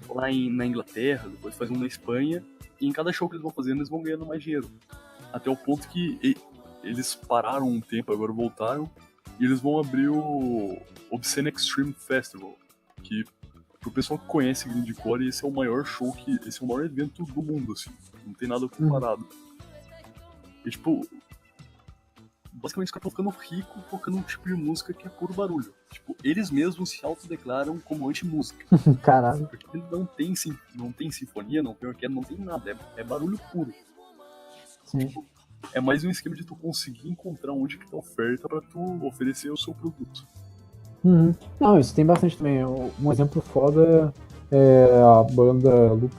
lá na Inglaterra, depois faz um na Espanha, e em cada show que eles vão fazendo, eles vão ganhando mais dinheiro. Até o ponto que eles pararam um tempo, agora voltaram, E eles vão abrir o Obscene Extreme Festival, que pro pessoal que conhece grindcore, esse é o maior show, esse é o maior evento do mundo, assim. Não tem nada comparado. E tipo, basicamente os caras estão ficando ricos tocando um tipo de música que é puro barulho. Tipo, eles mesmos se autodeclaram como anti-música. Caralho. Porque não tem sinfonia, não tem orquestra, não tem nada. É barulho puro. Sim. Tipo, é mais um esquema de tu conseguir encontrar onde que tá a oferta pra tu oferecer o seu produto. Uhum. Não, isso tem bastante também. Um exemplo foda é a banda Loop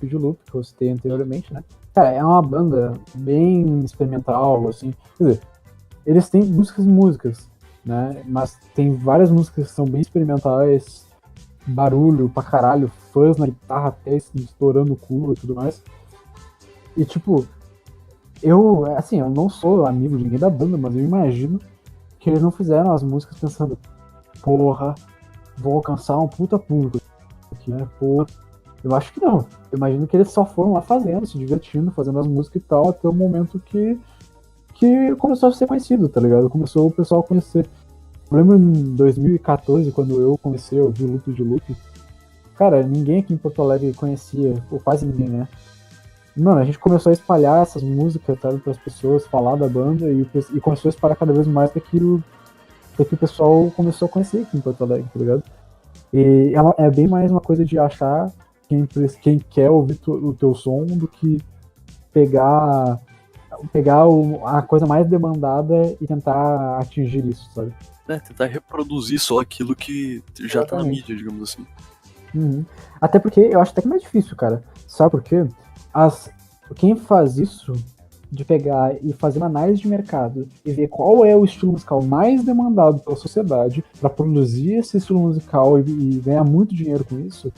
de Loop, que eu citei anteriormente, né? Cara, é uma banda bem experimental, assim. Quer dizer, eles têm músicas e músicas, né? Mas tem várias músicas que são bem experimentais, barulho pra caralho, fãs na guitarra até estourando o cu e tudo mais. E tipo, eu não sou amigo de ninguém da banda, mas eu imagino que eles não fizeram as músicas pensando, porra, vou alcançar um puta público aqui, né? Porra. Eu acho que não. Eu imagino que eles só foram lá fazendo, se divertindo, fazendo as músicas e tal, até o momento que começou a ser conhecido, tá ligado? Começou o pessoal a conhecer. Eu lembro em 2014, quando eu comecei a ouvir o Loop de Loop, cara, ninguém aqui em Porto Alegre conhecia, ou quase ninguém, né? Mano, a gente começou a espalhar essas músicas, sabe, para as pessoas, falar da banda e começou a espalhar cada vez mais daquilo que o pessoal começou a conhecer aqui em Porto Alegre, tá ligado? E é bem mais uma coisa de achar quem quer ouvir o teu som do que pegar a coisa mais demandada e tentar atingir isso, sabe? Tentar reproduzir só aquilo que já tá na mídia, digamos assim. Uhum. Até porque eu acho até que é mais difícil, cara. Sabe por quê? Quem faz isso, de pegar e fazer uma análise de mercado e ver qual é o estilo musical mais demandado pela sociedade para produzir esse estilo musical e ganhar muito dinheiro com isso,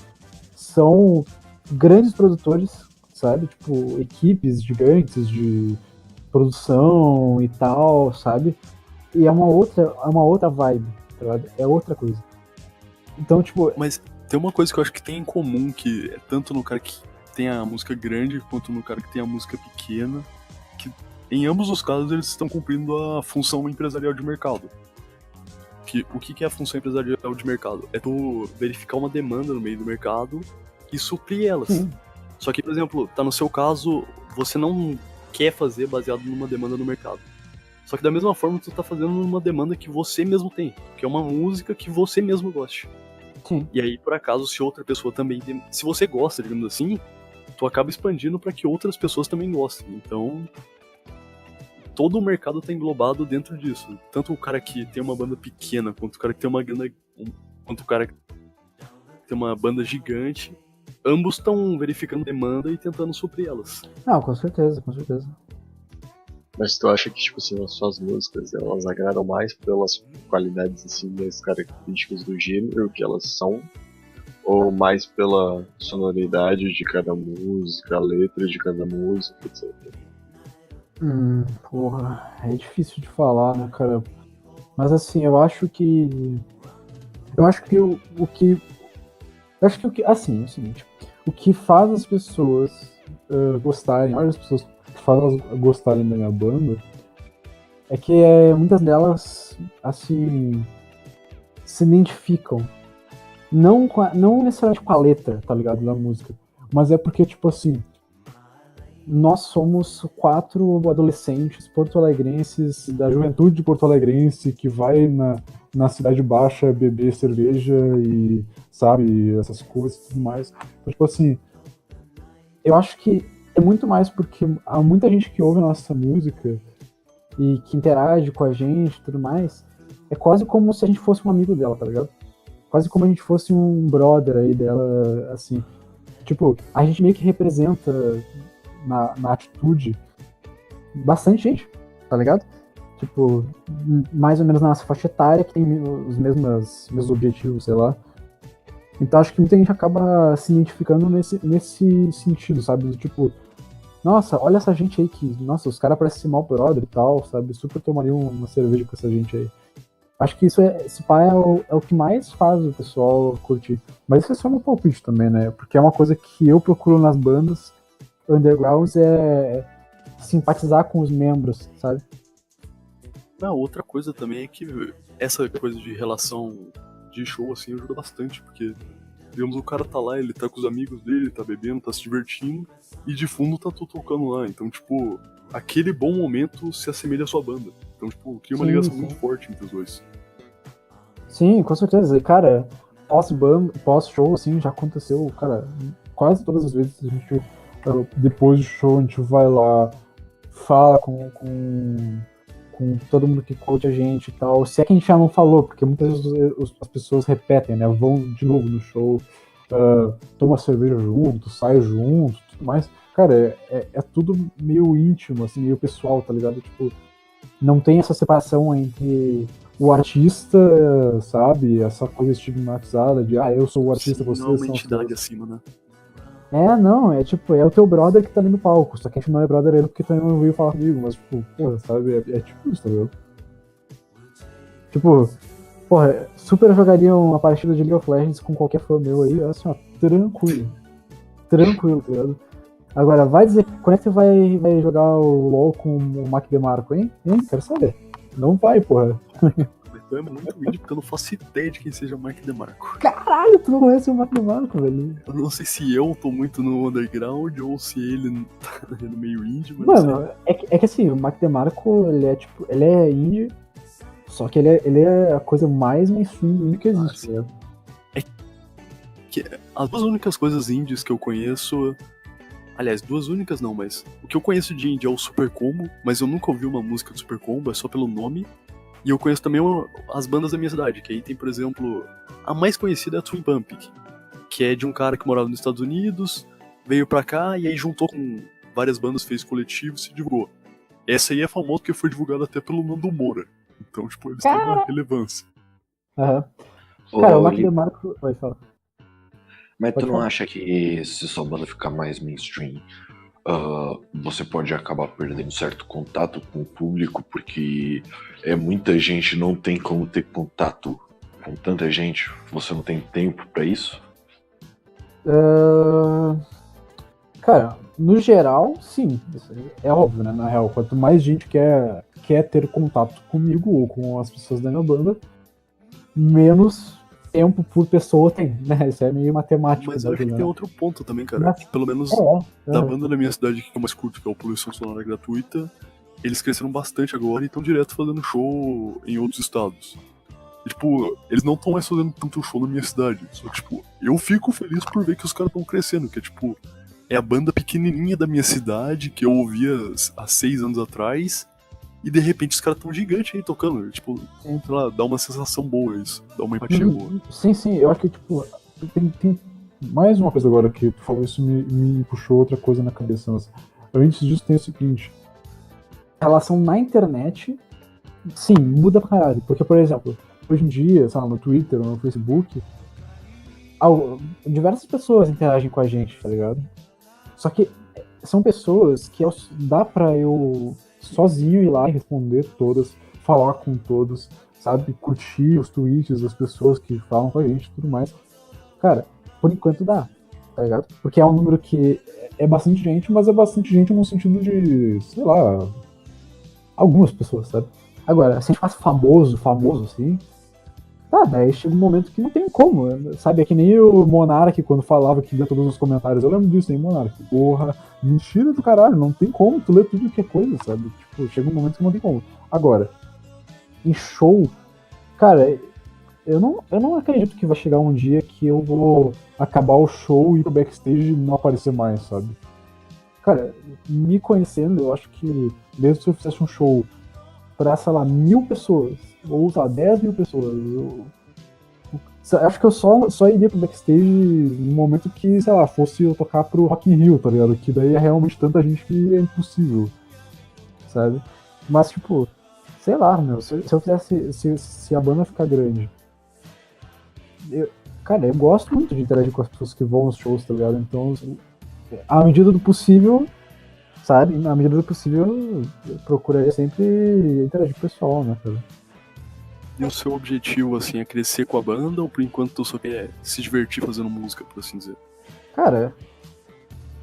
são grandes produtores, sabe? Tipo, equipes gigantes de produção e tal, sabe? E é uma outra vibe, tá ligado? É outra coisa. Então, tipo... Mas tem uma coisa que eu acho que tem em comum, que é tanto no cara que tem a música grande, quanto no cara que tem a música pequena, que em ambos os casos eles estão cumprindo a função empresarial de mercado. O que é a função empresarial de mercado? É tu verificar uma demanda no meio do mercado e suprir elas. Sim. Só que, por exemplo, tá no seu caso, você não quer fazer baseado numa demanda no mercado. Só que da mesma forma tu tá fazendo uma demanda que você mesmo tem, que é uma música que você mesmo goste. Sim. E aí, por acaso, se outra pessoa também tem... Se você gosta, digamos assim, tu acaba expandindo para que outras pessoas também gostem. Então, todo o mercado tá englobado dentro disso. Tanto o cara que tem uma banda pequena, quanto o cara que tem quanto o cara que tem uma banda gigante, ambos estão verificando demanda e tentando suprir elas. Não, com certeza, com certeza. Mas tu acha que, tipo assim, as suas músicas, elas agradam mais pelas qualidades, assim, das características do gênero que elas são? Ou mais pela sonoridade de cada música, a letra de cada música, etc? Porra, é difícil de falar, né, cara? Mas assim, eu acho que assim, é o seguinte, o que faz as pessoas gostarem, olha as pessoas que fazem elas gostarem da minha banda, é que muitas delas, assim, se identificam, não necessariamente com a letra, tá ligado, da música, mas é porque, tipo assim, nós somos 4 adolescentes porto-alegrenses, da juventude porto-alegrense, que vai na Cidade Baixa beber cerveja e, sabe, essas coisas e tudo mais. Então, tipo assim, eu acho que é muito mais porque há muita gente que ouve a nossa música e que interage com a gente e tudo mais, é quase como se a gente fosse um amigo dela, tá ligado? Quase como a gente fosse um brother aí dela, assim. Tipo, a gente meio que representa na atitude bastante gente, tá ligado? Tipo, mais ou menos na nossa faixa etária, que tem os mesmos objetivos, sei lá. Então acho que muita gente acaba se identificando nesse sentido, sabe? Tipo, nossa, olha essa gente aí que, nossa, os caras parecem mal brother e tal, sabe? Super tomaria uma cerveja com essa gente aí. Acho que esse pá é o que mais faz o pessoal curtir. Mas isso é só meu palpite também, né? Porque é uma coisa que eu procuro nas bandas undergrounds, é simpatizar com os membros, sabe? Não, outra coisa também é que essa coisa de relação de show, assim, ajuda bastante, porque, digamos, o cara tá lá, ele tá com os amigos dele, tá bebendo, tá se divertindo, e de fundo tá tudo tocando lá. Então, tipo, aquele bom momento se assemelha à sua banda. Então, tipo, cria uma Sim, ligação sim. muito forte entre os dois. Sim, com certeza. E, cara, pós-show, assim, já aconteceu, cara, quase todas as vezes a gente, depois do show, a gente vai lá, fala com todo mundo que curte a gente e tal. Se é que a gente já não falou, porque muitas vezes as pessoas repetem, né? Vão de novo no show, toma cerveja junto, sai junto, tudo mais. Cara, é tudo meio íntimo, assim, meio pessoal, tá ligado? Tipo, não tem essa separação entre o artista, sabe? Essa coisa estigmatizada de, eu sou o artista, Sim, vocês não é uma são os entidade caras. acima, né? Não, é tipo, é o teu brother que tá ali no palco, só que a gente não é brother dele porque tu não veio falar comigo, mas, tipo, porra, sabe? É tipo isso, tá ligado? Tipo, porra, super jogaria uma partida de League of Legends com qualquer fã meu aí, assim, ó, tranquilo. Tranquilo, tá ligado? Agora, vai dizer, quando é que tu vai jogar o LoL com o Mac DeMarco, hein? Quero saber. Não vai, porra. Eu amo muito indie porque eu não faço ideia de quem seja Mark DeMarco. Caralho, tu não conhece o Mac DeMarco, velho. Eu não sei se eu tô muito no underground ou se ele tá no meio indie, mas Mano, é que assim, o Mac DeMarco, ele é tipo, ele é indie, só que ele é a coisa mais mainstream do indie que existe, né? que as duas únicas coisas indies que eu conheço. Aliás, duas únicas não, mas o que eu conheço de indie é o Super Combo, mas eu nunca ouvi uma música do Super Combo, é só pelo nome. E eu conheço também as bandas da minha cidade, que aí tem, por exemplo, a mais conhecida é a Twin Pump, que é de um cara que morava nos Estados Unidos, veio pra cá e aí juntou com várias bandas, fez coletivo e se divulgou. Essa aí é famosa porque foi divulgada até pelo Nando Moura. Então, tipo, eles têm uma relevância. Aham. Ô, Cara, o Mac Li, DeMarco. Vai falar. mas Pode tu não falar. acha que se sua banda ficar mais mainstream, você pode acabar perdendo certo contato com o público, porque muita gente não tem como ter contato com tanta gente, você não tem tempo pra isso? Cara, no geral, sim. Isso aí é óbvio, né? Na real, quanto mais gente quer ter contato comigo ou com as pessoas da minha banda, menos tempo por pessoa tem, né? Isso é meio matemático. Mas eu acho que tem outro ponto também, cara. Mas- Que pelo menos da banda da minha cidade, que é mais curto, que é o Poluição Sonora Gratuita, eles cresceram bastante agora e estão direto fazendo show em outros estados. E, tipo, eles não estão mais fazendo tanto show na minha cidade. Só que, tipo, eu fico feliz por ver que os caras estão crescendo, que é, tipo, é a banda pequenininha da minha cidade, que eu ouvia há 6 anos atrás, e de repente os caras estão gigantes aí tocando. Tipo, sei lá, dá uma sensação boa isso, dá uma empatia boa. Sim, eu acho que, tipo, tem mais uma coisa agora que tu falou, isso me puxou outra coisa na cabeça. Mas antes disso tem o seguinte, a relação na internet, sim, muda pra caralho. Porque, por exemplo, hoje em dia, sei lá, no Twitter ou no Facebook, diversas pessoas interagem com a gente, tá ligado? Só que são pessoas que dá pra eu sozinho ir lá e responder todas, falar com todos, sabe? Curtir os tweets das pessoas que falam com a gente e tudo mais. Cara, por enquanto dá, tá ligado? Porque é um número que é bastante gente, mas é bastante gente no sentido de, sei lá, algumas pessoas, sabe? Agora, se a gente faz famoso assim, tá, daí chega um momento que não tem como, sabe? É que nem o Monark quando falava que lia todos os comentários. Eu lembro disso, hein, Monark? Porra, mentira do caralho, não tem como tu ler tudo que é coisa, sabe? Tipo, chega um momento que não tem como. Agora, em show, cara, eu não acredito que vai chegar um dia que eu vou acabar o show, ir pro backstage e não aparecer mais, sabe? Cara, me conhecendo, eu acho que mesmo se eu fizesse um show pra, sei lá, 1.000 pessoas, ou, sei lá, 10.000 pessoas, acho que eu só iria pro backstage no momento que, sei lá, fosse eu tocar pro Rock in Rio, tá ligado? Que daí é realmente tanta gente que é impossível, sabe? Mas, tipo, sei lá, meu, se eu fizesse, se a banda ficar grande, cara, eu gosto muito de interagir com as pessoas que vão aos shows, tá ligado? Então, à medida do possível, sabe? Na medida do possível, eu procuraria sempre interagir com o pessoal, né, cara? E o seu objetivo, assim, é crescer com a banda ou por enquanto tu só quer se divertir fazendo música, por assim dizer? Cara,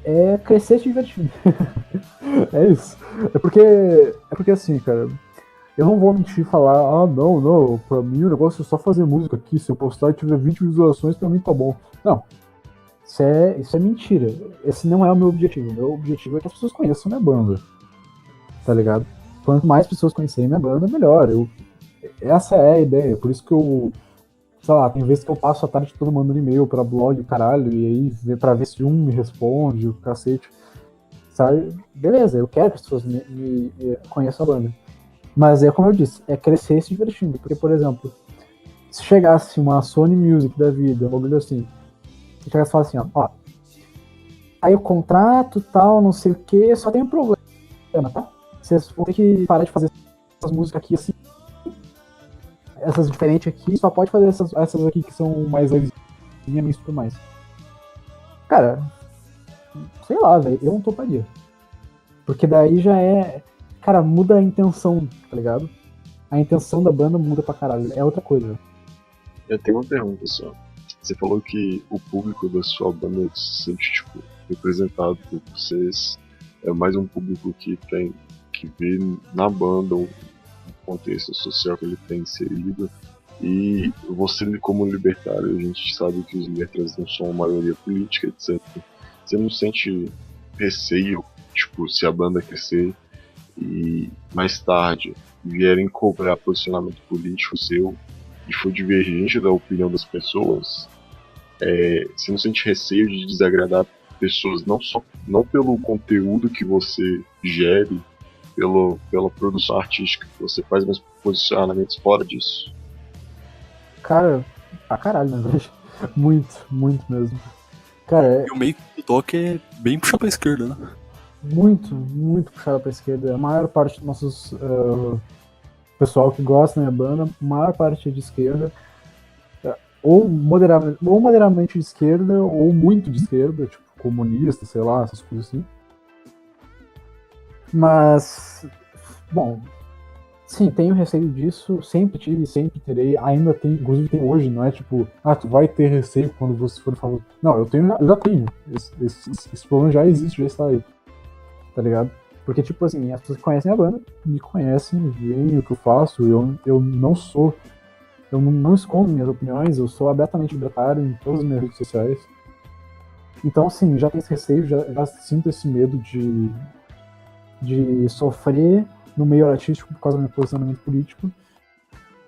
é crescer se divertindo. É isso. É porque assim, cara, eu não vou mentir e falar, não, pra mim o negócio é só fazer música aqui, se eu postar e tiver 20 visualizações, pra mim tá bom. Não, isso é mentira. Esse não é o meu objetivo. O meu objetivo é que as pessoas conheçam minha banda, tá ligado? Quanto mais pessoas conhecerem minha banda, melhor. Essa é a ideia, por isso que eu, sei lá, tem vezes que eu passo a tarde todo mandando e-mail pra blog, caralho, e aí pra ver se um me responde, o cacete, sabe? Beleza, eu quero que as pessoas me conheçam a banda. Mas é como eu disse, é crescer se divertindo. Porque, por exemplo, se chegasse uma Sony Music da vida, um bagulho assim, se chegasse e falasse assim, ó, aí o contrato, tal, não sei o que, só tem um problema, tá? Vocês vão ter que parar de fazer essas músicas aqui assim, essas diferentes aqui, só pode fazer essas aqui que são mais levezinhas e tudo mais. Cara, sei lá, velho, eu não toparia. Porque daí já é... Cara, muda a intenção, tá ligado? A intenção da banda muda pra caralho, é outra coisa. Eu tenho uma pergunta só. Você falou que o público da sua banda se sente, tipo, representado por vocês. É mais um público que vê na banda o contexto social que ele tem inserido. E você, como libertário, a gente sabe que os libertários não são a maioria política, etc. Você não sente receio, tipo, se a banda crescer e mais tarde vierem cobrar posicionamento político seu e for divergente da opinião das pessoas, você não sente receio de desagradar pessoas não pelo conteúdo que você gere, pela produção artística que você faz, mas por posicionamentos fora disso? Cara, pra caralho, na verdade. Muito, muito mesmo. Cara, E o meio do toque é bem puxado pra esquerda, né? muito, muito puxado pra esquerda. A maior parte dos nossos pessoal que gosta da minha banda, a maior parte é de esquerda. Ou moderadamente de esquerda, ou muito de esquerda, tipo comunista, sei lá, essas coisas assim. Mas, bom, sim, tenho receio disso, sempre tive, sempre terei, ainda tem, inclusive tem hoje, não é tipo, tu vai ter receio quando você for famoso. Não, eu já tenho, esse problema já existe, já está aí, tá ligado? Porque, tipo assim, as pessoas que conhecem a banda, me conhecem, veem o que eu faço, eu não escondo minhas opiniões, eu sou abertamente libertário em todas as minhas redes sociais. Então, sim, já tenho esse receio, já sinto esse medo de sofrer no meio artístico por causa do meu posicionamento político.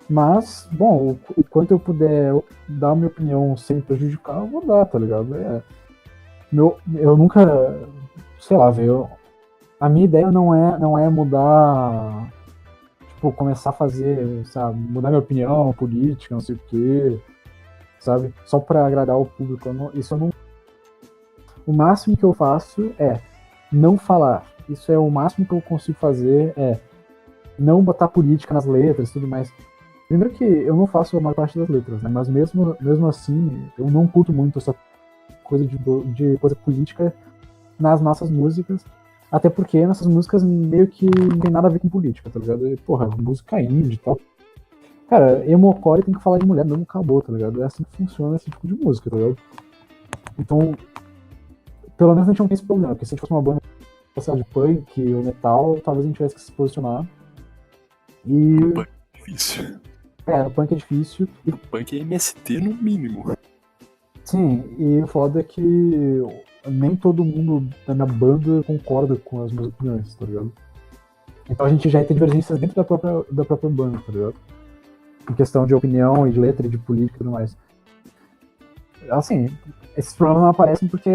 Mas, bom, o quanto eu puder dar a minha opinião sem prejudicar, eu vou dar, tá ligado? Eu nunca, sei lá, velho, a minha ideia não é mudar, tipo, começar a fazer, sabe, mudar minha opinião política, não sei o quê, sabe? Só pra agradar o público. O máximo que eu faço é não falar. Isso é o máximo que eu consigo fazer, é não botar política nas letras e tudo mais. Primeiro que eu não faço a maior parte das letras, né? Mas mesmo assim, eu não curto muito essa coisa de coisa política nas nossas músicas. Até porque nossas músicas meio que não tem nada a ver com política, tá ligado? E, porra, música indie e tal. Cara, emocore tem que falar de mulher, não acabou, tá ligado? É assim que funciona esse tipo de música, tá ligado? Então, pelo menos a gente não tem esse problema, porque se a gente fosse uma banda de punk ou metal, talvez a gente tivesse que se posicionar. E... Punk é difícil. No punk é difícil. O punk é MST no mínimo. Sim, e o foda é que nem todo mundo da minha banda concorda com as minhas opiniões, tá ligado? Então a gente já tem divergências dentro da própria banda, tá ligado? Em questão de opinião e de letra e de política e tudo mais. Assim, esses problemas não aparecem porque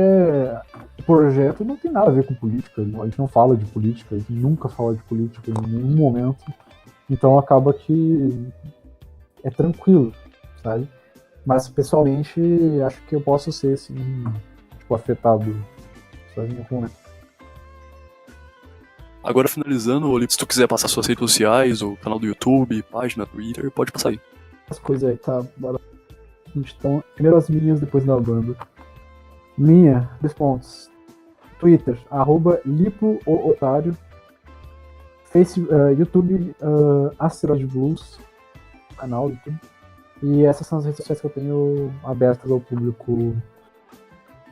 o projeto não tem nada a ver com política. A gente não fala de política, a gente nunca fala de política em nenhum momento. Então acaba que é tranquilo, sabe? Mas pessoalmente acho que eu posso ser assim, tipo, afetado, sabe? Em algum momento. Agora finalizando, Oli, se tu quiser passar suas redes sociais, o canal do YouTube, página, Twitter, pode passar aí. As coisas aí, tá? Bora. Então, primeiro as minhas, depois da banda. Minha, 2 pontos. Twitter, @lipootário. YouTube, Asteroid Blues, canal do YouTube. E essas são as redes sociais que eu tenho abertas ao público.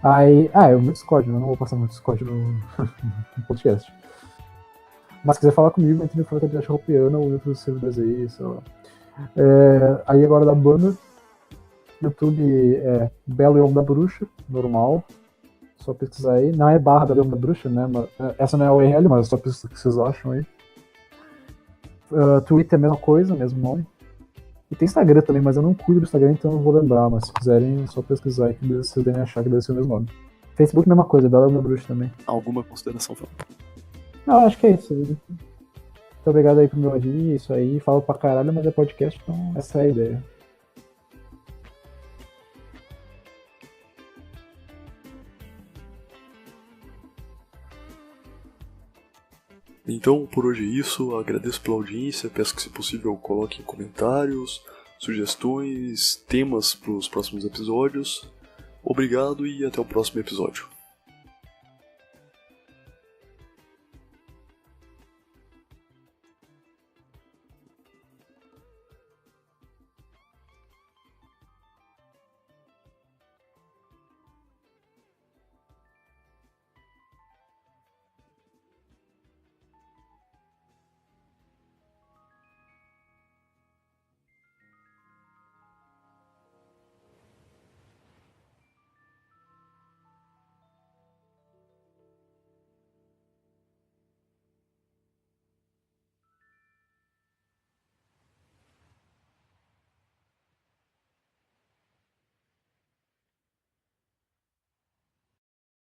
Aí, o meu Discord, eu não vou passar meu Discord no podcast. Mas se quiser falar comigo, entre no Fraternidade Roupiana ou em outros servidores aí, sei lá. Aí agora da banda, YouTube é Belo e Homem da Bruxa, normal. Só pesquisar aí. Não é barra Belo e Homem da Bruxa, né? Essa não é a URL, mas é só pesquisar o que vocês acham aí. Twitter é a mesma coisa, mesmo nome. E tem Instagram também, mas eu não cuido do Instagram, então eu não vou lembrar. Mas se quiserem, é só pesquisar aí que vocês devem achar que deve ser o mesmo nome. Facebook, mesma coisa, Bela e Homem da Bruxa também. Alguma consideração? Não, acho que é isso. Muito obrigado aí por me ouvir, isso aí. Falo pra caralho, mas é podcast, então essa é a ideia. Então, por hoje é isso. Agradeço pela audiência. Peço que, se possível, coloquem comentários, sugestões, temas para os próximos episódios. Obrigado e até o próximo episódio.